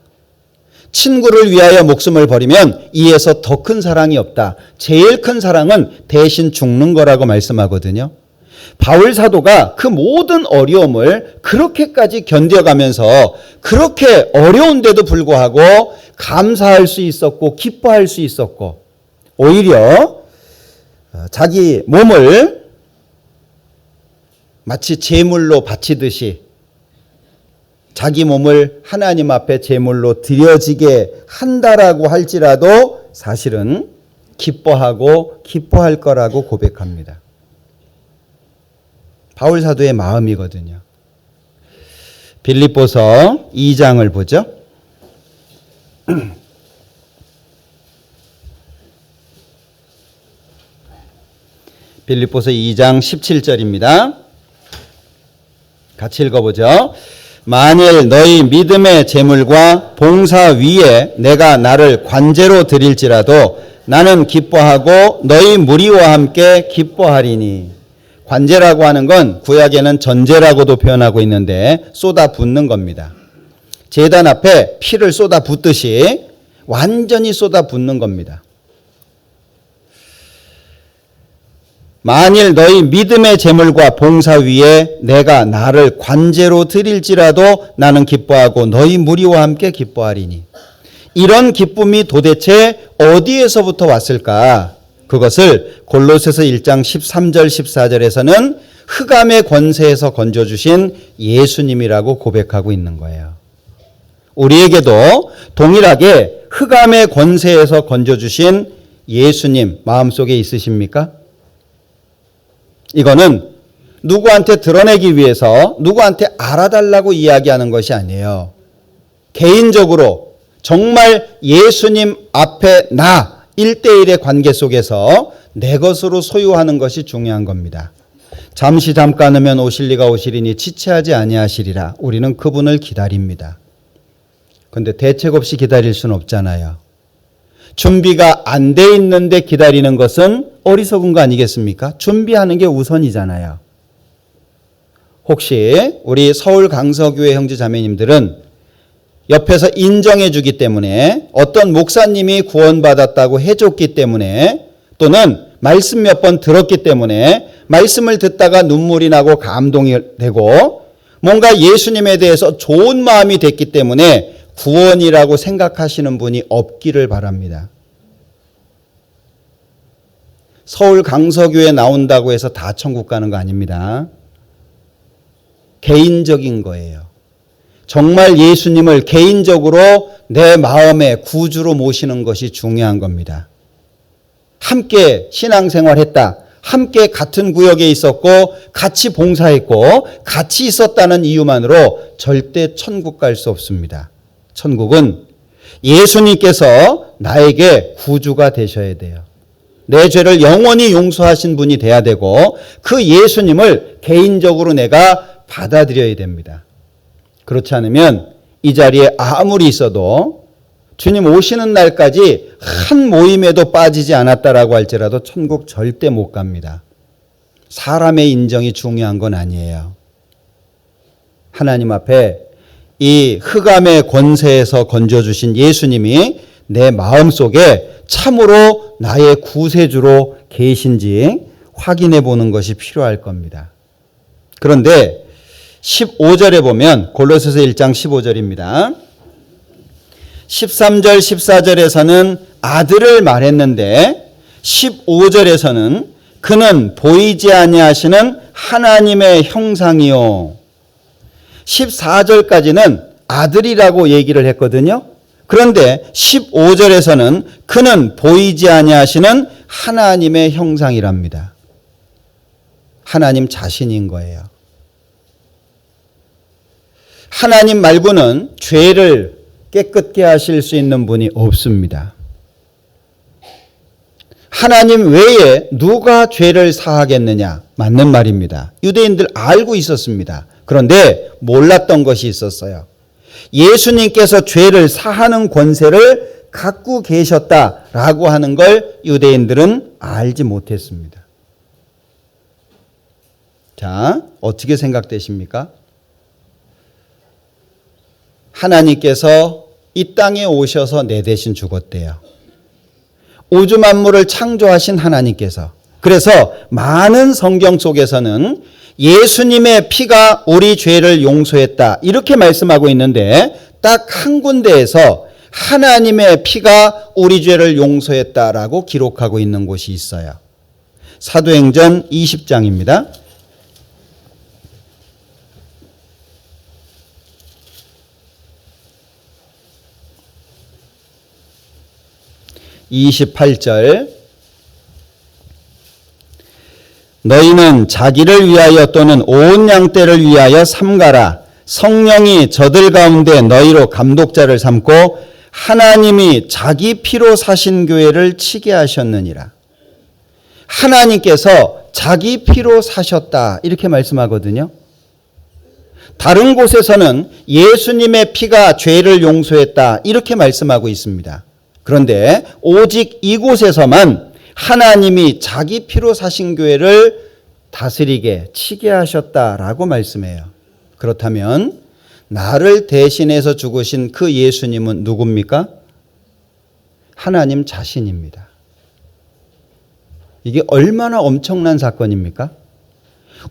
친구를 위하여 목숨을 버리면 이에서 더 큰 사랑이 없다. 제일 큰 사랑은 대신 죽는 거라고 말씀하거든요. 바울 사도가 그 모든 어려움을 그렇게까지 견뎌가면서 그렇게 어려운데도 불구하고 감사할 수 있었고 기뻐할 수 있었고 오히려 자기 몸을 마치 제물로 바치듯이 자기 몸을 하나님 앞에 제물로 드려지게 한다라고 할지라도 사실은 기뻐하고 기뻐할 거라고 고백합니다. 바울 사도의 마음이거든요. 빌립보서 2장을 보죠. 빌립보서 2장 17절입니다. 같이 읽어보죠. 만일 너희 믿음의 제물과 봉사 위에 내가 나를 관제로 드릴지라도 나는 기뻐하고 너희 무리와 함께 기뻐하리니. 관제라고 하는 건 구약에는 전제라고도 표현하고 있는데 쏟아 붓는 겁니다. 제단 앞에 피를 쏟아 붓듯이 완전히 쏟아 붓는 겁니다. 만일 너희 믿음의 제물과 봉사 위에 내가 나를 관제로 드릴지라도 나는 기뻐하고 너희 무리와 함께 기뻐하리니. 이런 기쁨이 도대체 어디에서부터 왔을까? 그것을 골로새서 1장 13절 14절에서는 흑암의 권세에서 건져주신 예수님이라고 고백하고 있는 거예요. 우리에게도 동일하게 흑암의 권세에서 건져주신 예수님 마음속에 있으십니까? 이거는 누구한테 드러내기 위해서 누구한테 알아달라고 이야기하는 것이 아니에요. 개인적으로 정말 예수님 앞에 나 1대1의 관계 속에서 내 것으로 소유하는 것이 중요한 겁니다. 잠시 잠깐이면 오실리가 오시리니 지체하지 아니하시리라. 우리는 그분을 기다립니다. 그런데 대책 없이 기다릴 수는 없잖아요. 준비가 안 돼 있는데 기다리는 것은 어리석은 거 아니겠습니까? 준비하는 게 우선이잖아요. 혹시 우리 서울 강서교회 형제 자매님들은 옆에서 인정해 주기 때문에 어떤 목사님이 구원받았다고 해줬기 때문에 또는 말씀 몇 번 들었기 때문에 말씀을 듣다가 눈물이 나고 감동이 되고 뭔가 예수님에 대해서 좋은 마음이 됐기 때문에 구원이라고 생각하시는 분이 없기를 바랍니다. 서울 강서교회 나온다고 해서 다 천국 가는 거 아닙니다. 개인적인 거예요. 정말 예수님을 개인적으로 내 마음의 구주로 모시는 것이 중요한 겁니다. 함께 신앙생활했다. 함께 같은 구역에 있었고 같이 봉사했고 같이 있었다는 이유만으로 절대 천국 갈 수 없습니다. 천국은 예수님께서 나에게 구주가 되셔야 돼요. 내 죄를 영원히 용서하신 분이 돼야 되고 그 예수님을 개인적으로 내가 받아들여야 됩니다. 그렇지 않으면 이 자리에 아무리 있어도 주님 오시는 날까지 한 모임에도 빠지지 않았다라고 할지라도 천국 절대 못 갑니다. 사람의 인정이 중요한 건 아니에요. 하나님 앞에 이 흑암의 권세에서 건져주신 예수님이 내 마음속에 참으로 나의 구세주로 계신지 확인해 보는 것이 필요할 겁니다. 그런데 15절에 보면 골로새서 1장 15절입니다. 13절 14절에서는 아들을 말했는데 15절에서는 그는 보이지 아니하시는 하나님의 형상이요. 14절까지는 아들이라고 얘기를 했거든요. 그런데 15절에서는 그는 보이지 아니하시는 하나님의 형상이랍니다. 하나님 자신인 거예요. 하나님 말고는 죄를 깨끗게 하실 수 있는 분이 없습니다. 하나님 외에 누가 죄를 사하겠느냐? 맞는 말입니다. 유대인들 알고 있었습니다. 그런데 몰랐던 것이 있었어요. 예수님께서 죄를 사하는 권세를 갖고 계셨다라고 하는 걸 유대인들은 알지 못했습니다. 자, 어떻게 생각되십니까? 하나님께서 이 땅에 오셔서 내 대신 죽었대요. 우주 만물을 창조하신 하나님께서. 그래서 많은 성경 속에서는 예수님의 피가 우리 죄를 용서했다 이렇게 말씀하고 있는데 딱 한 군데에서 하나님의 피가 우리 죄를 용서했다라고 기록하고 있는 곳이 있어요. 사도행전 20장입니다. 28절 너희는 자기를 위하여 또는 온 양떼를 위하여 삼가라. 성령이 저들 가운데 너희로 감독자를 삼고 하나님이 자기 피로 사신 교회를 치게 하셨느니라. 하나님께서 자기 피로 사셨다 이렇게 말씀하거든요. 다른 곳에서는 예수님의 피가 죄를 용서했다 이렇게 말씀하고 있습니다. 그런데 오직 이곳에서만 하나님이 자기 피로 사신 교회를 다스리게 치게 하셨다라고 말씀해요. 그렇다면 나를 대신해서 죽으신 그 예수님은 누굽니까? 하나님 자신입니다. 이게 얼마나 엄청난 사건입니까?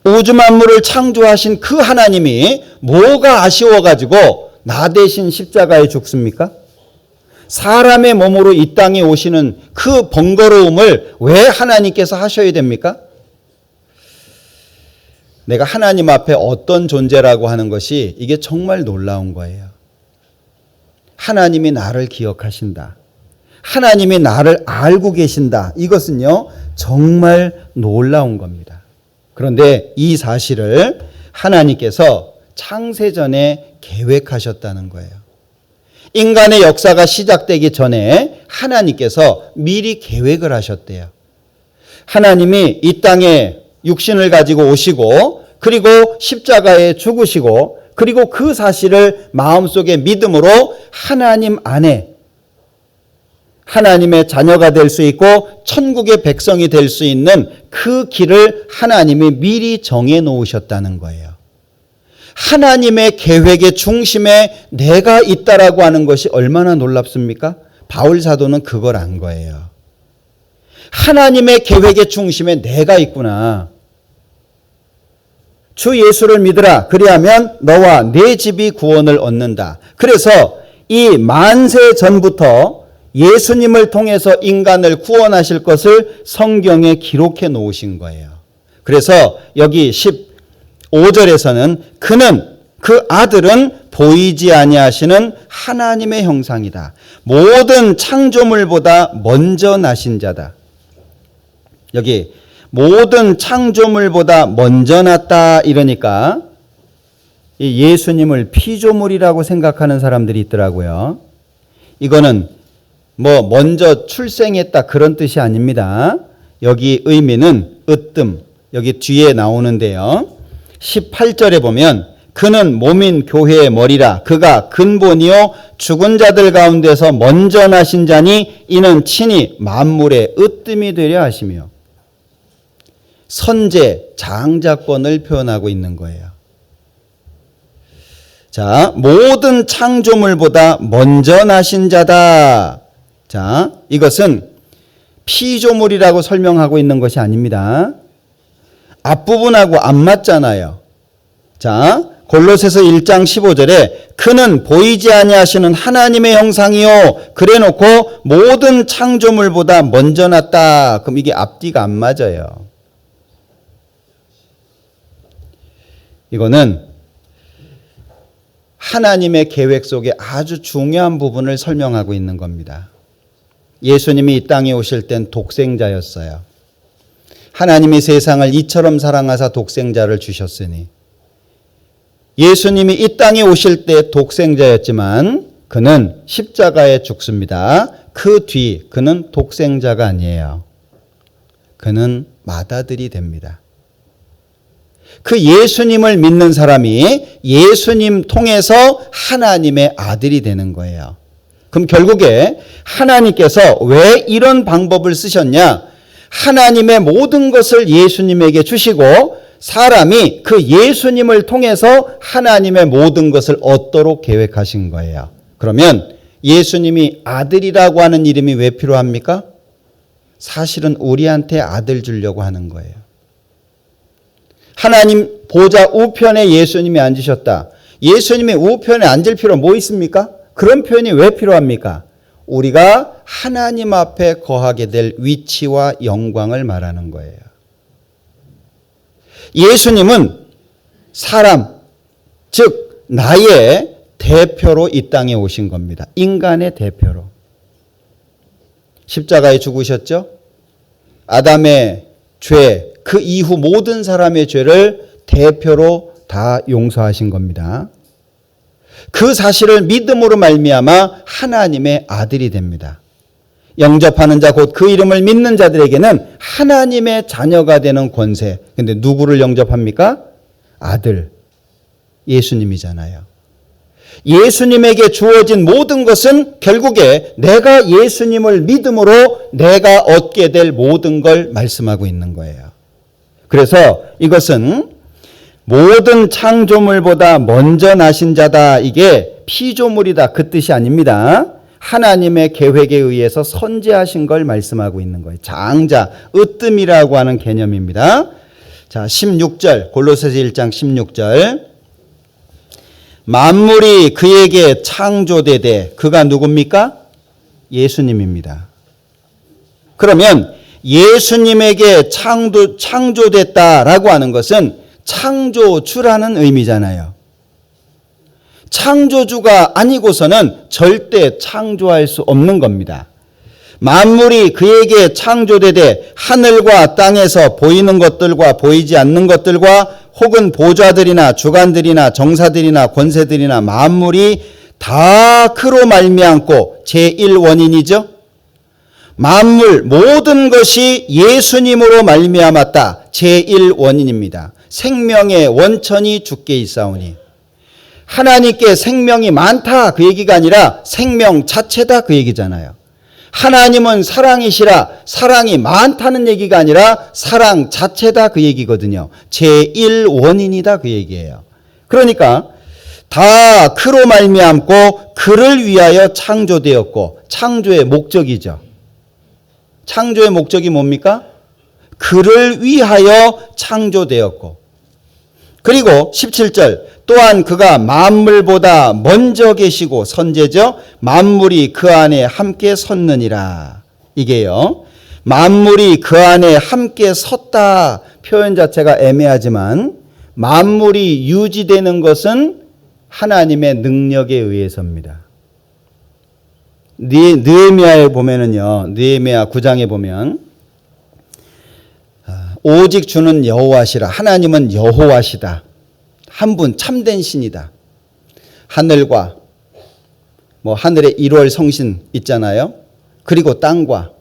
우주 만물을 창조하신 그 하나님이 뭐가 아쉬워가지고 나 대신 십자가에 죽습니까? 사람의 몸으로 이 땅에 오시는 그 번거로움을 왜 하나님께서 하셔야 됩니까? 내가 하나님 앞에 어떤 존재라고 하는 것이 이게 정말 놀라운 거예요. 하나님이 나를 기억하신다. 하나님이 나를 알고 계신다. 이것은요, 정말 놀라운 겁니다. 그런데 이 사실을 하나님께서 창세전에 계획하셨다는 거예요. 인간의 역사가 시작되기 전에 하나님께서 미리 계획을 하셨대요. 하나님이 이 땅에 육신을 가지고 오시고 그리고 십자가에 죽으시고 그리고 그 사실을 마음속에 믿음으로 하나님 안에 하나님의 자녀가 될 수 있고 천국의 백성이 될 수 있는 그 길을 하나님이 미리 정해 놓으셨다는 거예요. 하나님의 계획의 중심에 내가 있다라고 하는 것이 얼마나 놀랍습니까? 바울 사도는 그걸 안 거예요. 하나님의 계획의 중심에 내가 있구나. 주 예수를 믿으라. 그리하면 너와 네 집이 구원을 얻는다. 그래서 이 만세 전부터 예수님을 통해서 인간을 구원하실 것을 성경에 기록해 놓으신 거예요. 그래서 여기 15절에서는 그는 그 아들은 보이지 아니하시는 하나님의 형상이다. 모든 창조물보다 먼저 나신 자다. 여기 모든 창조물보다 먼저 났다 이러니까 이 예수님을 피조물이라고 생각하는 사람들이 있더라고요. 이거는 먼저 출생했다 그런 뜻이 아닙니다. 여기 의미는 으뜸, 여기 뒤에 나오는데요. 18절에 보면 그는 몸인 교회의 머리라. 그가 근본이요 죽은 자들 가운데서 먼저 나신 자니 이는 친히 만물의 으뜸이 되려 하시며 선제, 장자권을 표현하고 있는 거예요. 자, 모든 창조물보다 먼저 나신 자다. 자, 이것은 피조물이라고 설명하고 있는 것이 아닙니다. 앞부분하고 안 맞잖아요. 자, 골로새서 1장 15절에 그는 보이지 아니하시는 하나님의 형상이요. 그래놓고 모든 창조물보다 먼저 났다. 그럼 이게 앞뒤가 안 맞아요. 이거는 하나님의 계획 속에 아주 중요한 부분을 설명하고 있는 겁니다. 예수님이 이 땅에 오실 땐 독생자였어요. 하나님이 세상을 이처럼 사랑하사 독생자를 주셨으니 예수님이 이 땅에 오실 때 독생자였지만 그는 십자가에 죽습니다. 그 뒤 그는 독생자가 아니에요. 그는 맏아들이 됩니다. 그 예수님을 믿는 사람이 예수님 통해서 하나님의 아들이 되는 거예요. 그럼 결국에 하나님께서 왜 이런 방법을 쓰셨냐? 하나님의 모든 것을 예수님에게 주시고 사람이 그 예수님을 통해서 하나님의 모든 것을 얻도록 계획하신 거예요. 그러면 예수님이 아들이라고 하는 이름이 왜 필요합니까? 사실은 우리한테 아들 주려고 하는 거예요. 하나님 보좌 우편에 예수님이 앉으셨다. 예수님이 우편에 앉을 필요 뭐 있습니까? 그런 표현이 왜 필요합니까? 우리가 하나님 앞에 거하게 될 위치와 영광을 말하는 거예요. 예수님은 사람, 즉 나의 대표로 이 땅에 오신 겁니다. 인간의 대표로. 십자가에 죽으셨죠? 아담의 죄, 그 이후 모든 사람의 죄를 대표로 다 용서하신 겁니다. 그 사실을 믿음으로 말미암아 하나님의 아들이 됩니다. 영접하는 자 곧 그 이름을 믿는 자들에게는 하나님의 자녀가 되는 권세. 근데 누구를 영접합니까? 아들, 예수님이잖아요. 예수님에게 주어진 모든 것은 결국에 내가 예수님을 믿음으로 내가 얻게 될 모든 걸 말씀하고 있는 거예요. 그래서 이것은 모든 창조물보다 먼저 나신 자다. 이게 피조물이다. 그 뜻이 아닙니다. 하나님의 계획에 의해서 선지하신 걸 말씀하고 있는 거예요. 장자, 으뜸이라고 하는 개념입니다. 자, 16절, 골로새서 1장 16절. 만물이 그에게 창조되되, 그가 누굽니까? 예수님입니다. 그러면 예수님에게 창조됐다라고 하는 것은 창조주라는 의미잖아요. 창조주가 아니고서는 절대 창조할 수 없는 겁니다. 만물이 그에게 창조되되 하늘과 땅에서 보이는 것들과 보이지 않는 것들과 혹은 보좌들이나 주관들이나 정사들이나 권세들이나 만물이 다 그로 말미암고 제1원인이죠. 만물 모든 것이 예수님으로 말미암았다. 제1원인입니다. 생명의 원천이 주께 있사오니. 하나님께 생명이 많다 그 얘기가 아니라 생명 자체다 그 얘기잖아요. 하나님은 사랑이시라 사랑이 많다는 얘기가 아니라 사랑 자체다 그 얘기거든요. 제1원인이다 그 얘기예요. 그러니까 다 그로 말미암고 그를 위하여 창조되었고, 창조의 목적이죠. 창조의 목적이 뭡니까? 그를 위하여 창조되었고, 그리고 17절 또한 그가 만물보다 먼저 계시고 선제죠. 만물이 그 안에 함께 섰느니라. 이게요. 만물이 그 안에 함께 섰다. 표현 자체가 애매하지만 만물이 유지되는 것은 하나님의 능력에 의해서입니다. 느헤미야에 보면은요. 느헤미야 9장에 보면 오직 주는 여호와시라. 하나님은 여호와시다. 한 분 참된 신이다. 하늘과 하늘의 1월 성신 있잖아요. 그리고 땅과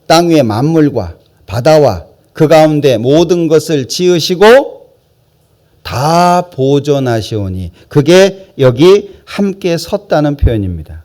땅 위의 만물과 바다와 그 가운데 모든 것을 지으시고 다 보존하시오니, 그게 여기 함께 섰다는 표현입니다.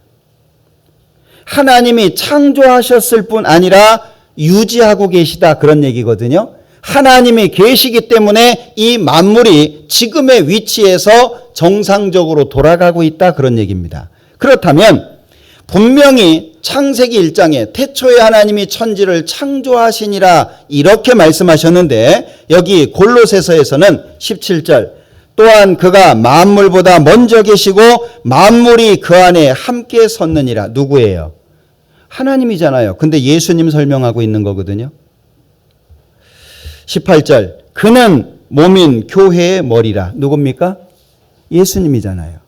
하나님이 창조하셨을 뿐 아니라 유지하고 계시다 그런 얘기거든요. 하나님이 계시기 때문에 이 만물이 지금의 위치에서 정상적으로 돌아가고 있다 그런 얘기입니다. 그렇다면 분명히 창세기 1장에 태초에 하나님이 천지를 창조하시니라 이렇게 말씀하셨는데, 여기 골로새서에서는 17절 또한 그가 만물보다 먼저 계시고 만물이 그 안에 함께 섰느니라. 누구예요? 하나님이잖아요. 근데 예수님 설명하고 있는 거거든요. 18절 그는 몸인 교회의 머리라. 누굽니까? 예수님이잖아요.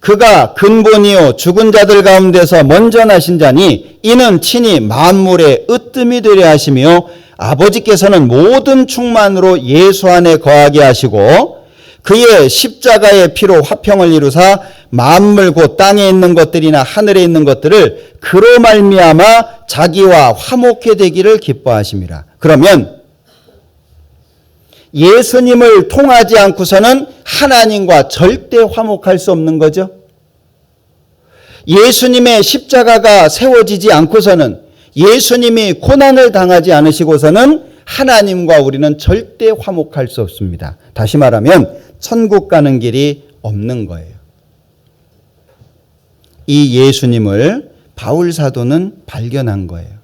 그가 근본이요 죽은 자들 가운데서 먼저 나신 자니 이는 친히 만물의 으뜸이 되려 하시며 아버지께서는 모든 충만으로 예수 안에 거하게 하시고 그의 십자가의 피로 화평을 이루사 만물 곧 땅에 있는 것들이나 하늘에 있는 것들을 그로 말미암아 자기와 화목해 되기를 기뻐하심이라. 그러면 예수님을 통하지 않고서는 하나님과 절대 화목할 수 없는 거죠. 예수님의 십자가가 세워지지 않고서는, 예수님이 고난을 당하지 않으시고서는 하나님과 우리는 절대 화목할 수 없습니다. 다시 말하면 천국 가는 길이 없는 거예요. 이 예수님을 바울 사도는 발견한 거예요.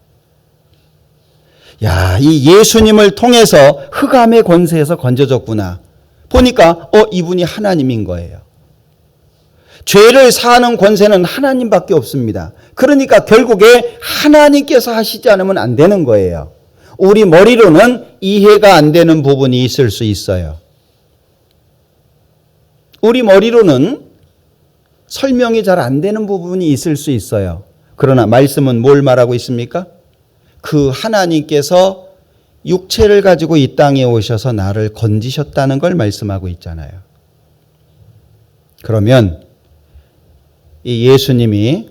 야, 이 예수님을 통해서 흑암의 권세에서 건져졌구나. 보니까 이분이 하나님인 거예요. 죄를 사하는 권세는 하나님밖에 없습니다. 그러니까 결국에 하나님께서 하시지 않으면 안 되는 거예요. 우리 머리로는 이해가 안 되는 부분이 있을 수 있어요. 우리 머리로는 설명이 잘 안 되는 부분이 있을 수 있어요. 그러나 말씀은 뭘 말하고 있습니까? 그 하나님께서 육체를 가지고 이 땅에 오셔서 나를 건지셨다는 걸 말씀하고 있잖아요. 그러면 이 예수님이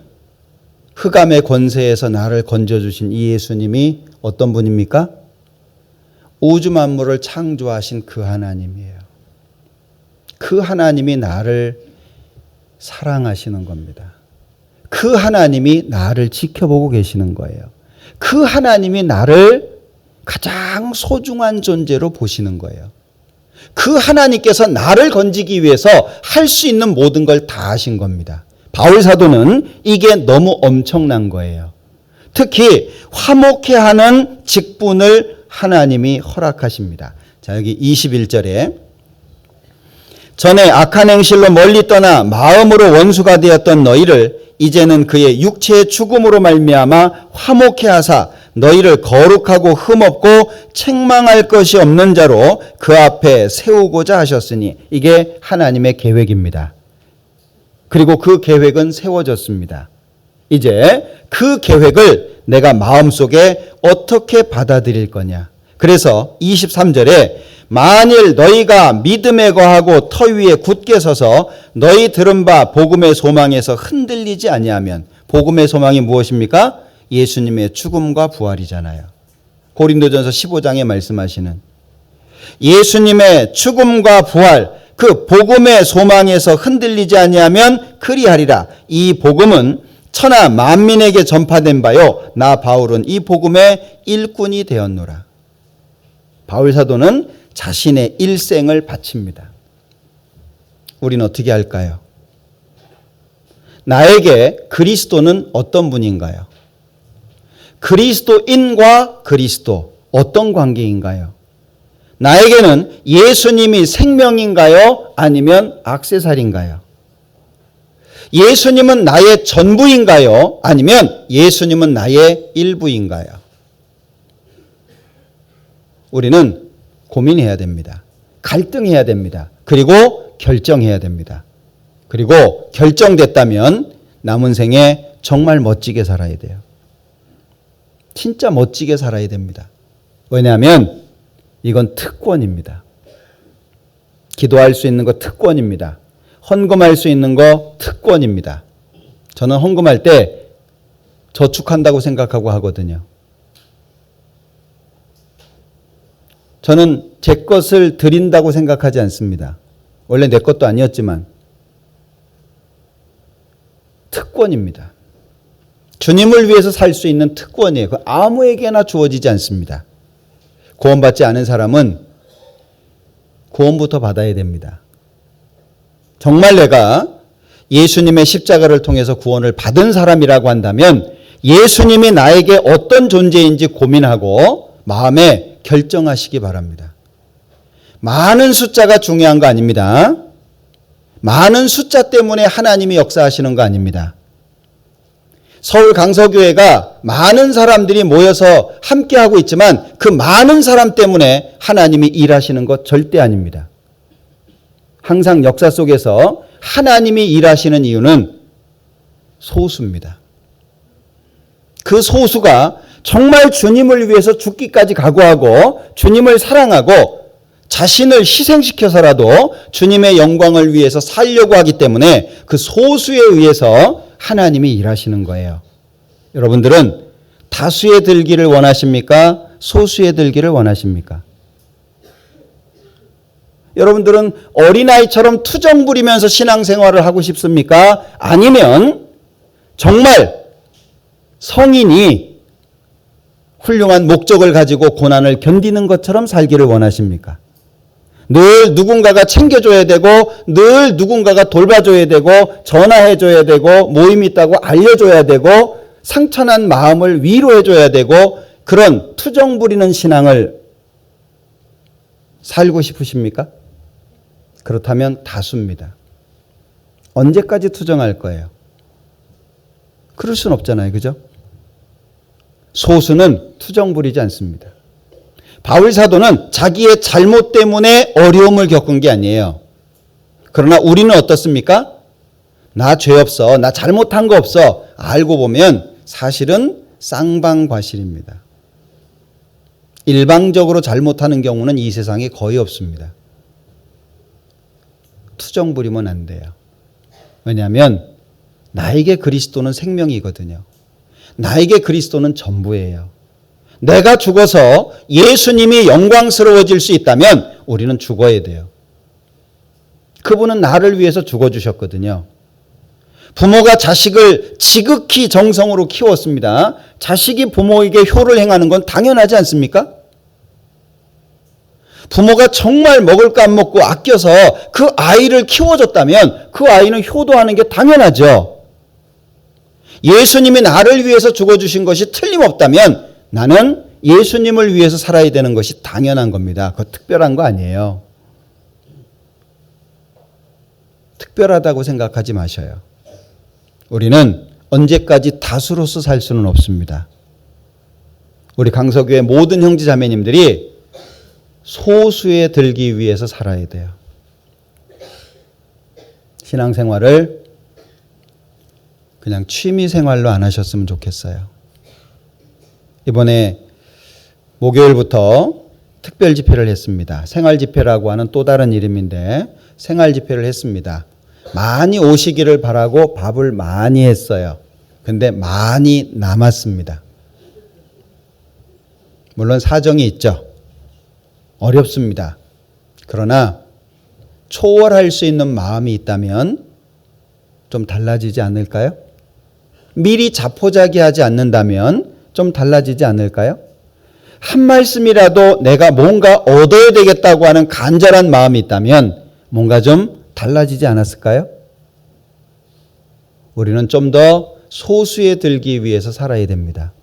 흑암의 권세에서 나를 건져주신 이 예수님이 어떤 분입니까? 우주 만물을 창조하신 그 하나님이에요. 그 하나님이 나를 사랑하시는 겁니다. 그 하나님이 나를 지켜보고 계시는 거예요. 그 하나님이 나를 가장 소중한 존재로 보시는 거예요. 그 하나님께서 나를 건지기 위해서 할 수 있는 모든 걸 다 하신 겁니다. 바울 사도는 이게 너무 엄청난 거예요. 특히 화목해하는 직분을 하나님이 허락하십니다. 자, 여기 21절에 전에 악한 행실로 멀리 떠나 마음으로 원수가 되었던 너희를 이제는 그의 육체의 죽음으로 말미암아 화목해 하사 너희를 거룩하고 흠없고 책망할 것이 없는 자로 그 앞에 세우고자 하셨으니 이게 하나님의 계획입니다. 그리고 그 계획은 세워졌습니다. 이제 그 계획을 내가 마음속에 어떻게 받아들일 거냐. 그래서 23절에 만일 너희가 믿음에 거하고 터 위에 굳게 서서 너희 들은 바 복음의 소망에서 흔들리지 아니하면, 복음의 소망이 무엇입니까? 예수님의 죽음과 부활이잖아요. 고린도전서 15장에 말씀하시는 예수님의 죽음과 부활, 그 복음의 소망에서 흔들리지 아니하면 그리하리라. 이 복음은 천하 만민에게 전파된 바요 나 바울은 이 복음의 일꾼이 되었노라. 바울 사도는 자신의 일생을 바칩니다. 우리는 어떻게 할까요? 나에게 그리스도는 어떤 분인가요? 그리스도인과 그리스도 어떤 관계인가요? 나에게는 예수님이 생명인가요? 아니면 액세서리인가요? 예수님은 나의 전부인가요? 아니면 예수님은 나의 일부인가요? 우리는 고민해야 됩니다. 갈등해야 됩니다. 그리고 결정해야 됩니다. 그리고 결정됐다면 남은 생에 정말 멋지게 살아야 돼요. 진짜 멋지게 살아야 됩니다. 왜냐하면 이건 특권입니다. 기도할 수 있는 거 특권입니다. 헌금할 수 있는 거 특권입니다. 저는 헌금할 때 저축한다고 생각하고 하거든요. 저는 제 것을 드린다고 생각하지 않습니다. 원래 내 것도 아니었지만 특권입니다. 주님을 위해서 살 수 있는 특권이에요. 그 아무에게나 주어지지 않습니다. 구원받지 않은 사람은 구원부터 받아야 됩니다. 정말 내가 예수님의 십자가를 통해서 구원을 받은 사람이라고 한다면 예수님이 나에게 어떤 존재인지 고민하고 마음에 결정하시기 바랍니다. 많은 숫자가 중요한 거 아닙니다. 많은 숫자 때문에 하나님이 역사하시는 거 아닙니다. 서울 강서교회가 많은 사람들이 모여서 함께하고 있지만 그 많은 사람 때문에 하나님이 일하시는 것 절대 아닙니다. 항상 역사 속에서 하나님이 일하시는 이유는 소수입니다. 그 소수가 정말 주님을 위해서 죽기까지 각오하고 주님을 사랑하고 자신을 희생시켜서라도 주님의 영광을 위해서 살려고 하기 때문에 그 소수에 의해서 하나님이 일하시는 거예요. 여러분들은 다수에 들기를 원하십니까? 소수에 들기를 원하십니까? 여러분들은 어린아이처럼 투정 부리면서 신앙생활을 하고 싶습니까? 아니면 정말 성인이 훌륭한 목적을 가지고 고난을 견디는 것처럼 살기를 원하십니까? 늘 누군가가 챙겨줘야 되고 늘 누군가가 돌봐줘야 되고 전화해줘야 되고 모임 있다고 알려줘야 되고 상처난 마음을 위로해줘야 되고 그런 투정 부리는 신앙을 살고 싶으십니까? 그렇다면 다수입니다. 언제까지 투정할 거예요? 그럴 순 없잖아요. 그죠? 소수는 투정 부리지 않습니다. 바울 사도는 자기의 잘못 때문에 어려움을 겪은 게 아니에요. 그러나 우리는 어떻습니까? 나 죄 없어. 나 잘못한 거 없어. 알고 보면 사실은 쌍방과실입니다. 일방적으로 잘못하는 경우는 이 세상에 거의 없습니다. 투정 부리면 안 돼요. 왜냐하면 나에게 그리스도는 생명이거든요. 나에게 그리스도는 전부예요. 내가 죽어서 예수님이 영광스러워질 수 있다면 우리는 죽어야 돼요. 그분은 나를 위해서 죽어주셨거든요. 부모가 자식을 지극히 정성으로 키웠습니다. 자식이 부모에게 효를 행하는 건 당연하지 않습니까? 부모가 정말 먹을 거 안 먹고 아껴서 그 아이를 키워줬다면 그 아이는 효도하는 게 당연하죠. 예수님이 나를 위해서 죽어주신 것이 틀림없다면 나는 예수님을 위해서 살아야 되는 것이 당연한 겁니다. 그거 특별한 거 아니에요. 특별하다고 생각하지 마셔요. 우리는 언제까지 다수로서 살 수는 없습니다. 우리 강서교회 모든 형제 자매님들이 소수에 들기 위해서 살아야 돼요. 신앙생활을 그냥 취미생활로 안 하셨으면 좋겠어요. 이번에 목요일부터 특별 집회를 했습니다. 생활 집회라고 하는 또 다른 이름인데 생활 집회를 했습니다. 많이 오시기를 바라고 밥을 많이 했어요. 근데 많이 남았습니다. 물론 사정이 있죠. 어렵습니다. 그러나 초월할 수 있는 마음이 있다면 좀 달라지지 않을까요? 미리 자포자기하지 않는다면 좀 달라지지 않을까요? 한 말씀이라도 내가 뭔가 얻어야 되겠다고 하는 간절한 마음이 있다면 뭔가 좀 달라지지 않았을까요? 우리는 좀 더 소수에 들기 위해서 살아야 됩니다.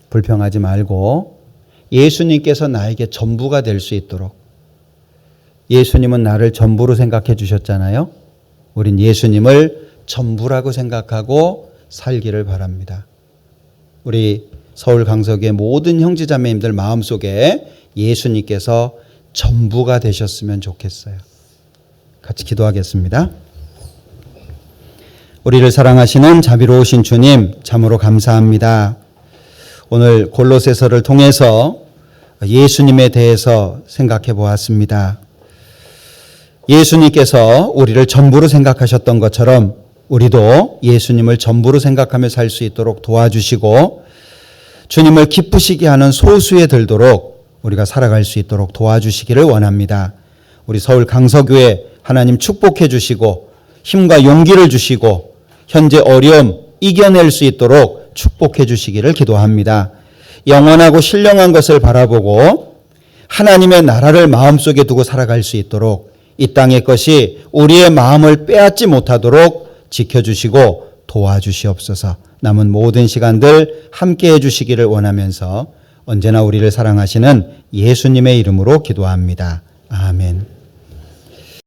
불평하지 말고 예수님께서 나에게 전부가 될 수 있도록, 예수님은 나를 전부로 생각해 주셨잖아요. 우린 예수님을 전부라고 생각하고 살기를 바랍니다. 우리 서울 강석의 모든 형제자매님들 마음속에 예수님께서 전부가 되셨으면 좋겠어요. 같이 기도하겠습니다. 우리를 사랑하시는 자비로우신 주님, 참으로 감사합니다. 오늘 골로새서를 통해서 예수님에 대해서 생각해 보았습니다. 예수님께서 우리를 전부로 생각하셨던 것처럼 우리도 예수님을 전부로 생각하며 살 수 있도록 도와주시고 주님을 기쁘시게 하는 소수에 들도록 우리가 살아갈 수 있도록 도와주시기를 원합니다. 우리 서울 강서교회 하나님 축복해 주시고 힘과 용기를 주시고 현재 어려움 이겨낼 수 있도록 축복해 주시기를 기도합니다. 영원하고 신령한 것을 바라보고 하나님의 나라를 마음속에 두고 살아갈 수 있도록 이 땅의 것이 우리의 마음을 빼앗지 못하도록 지켜주시고 도와주시옵소서. 남은 모든 시간들 함께해 주시기를 원하면서 언제나 우리를 사랑하시는 예수님의 이름으로 기도합니다. 아멘.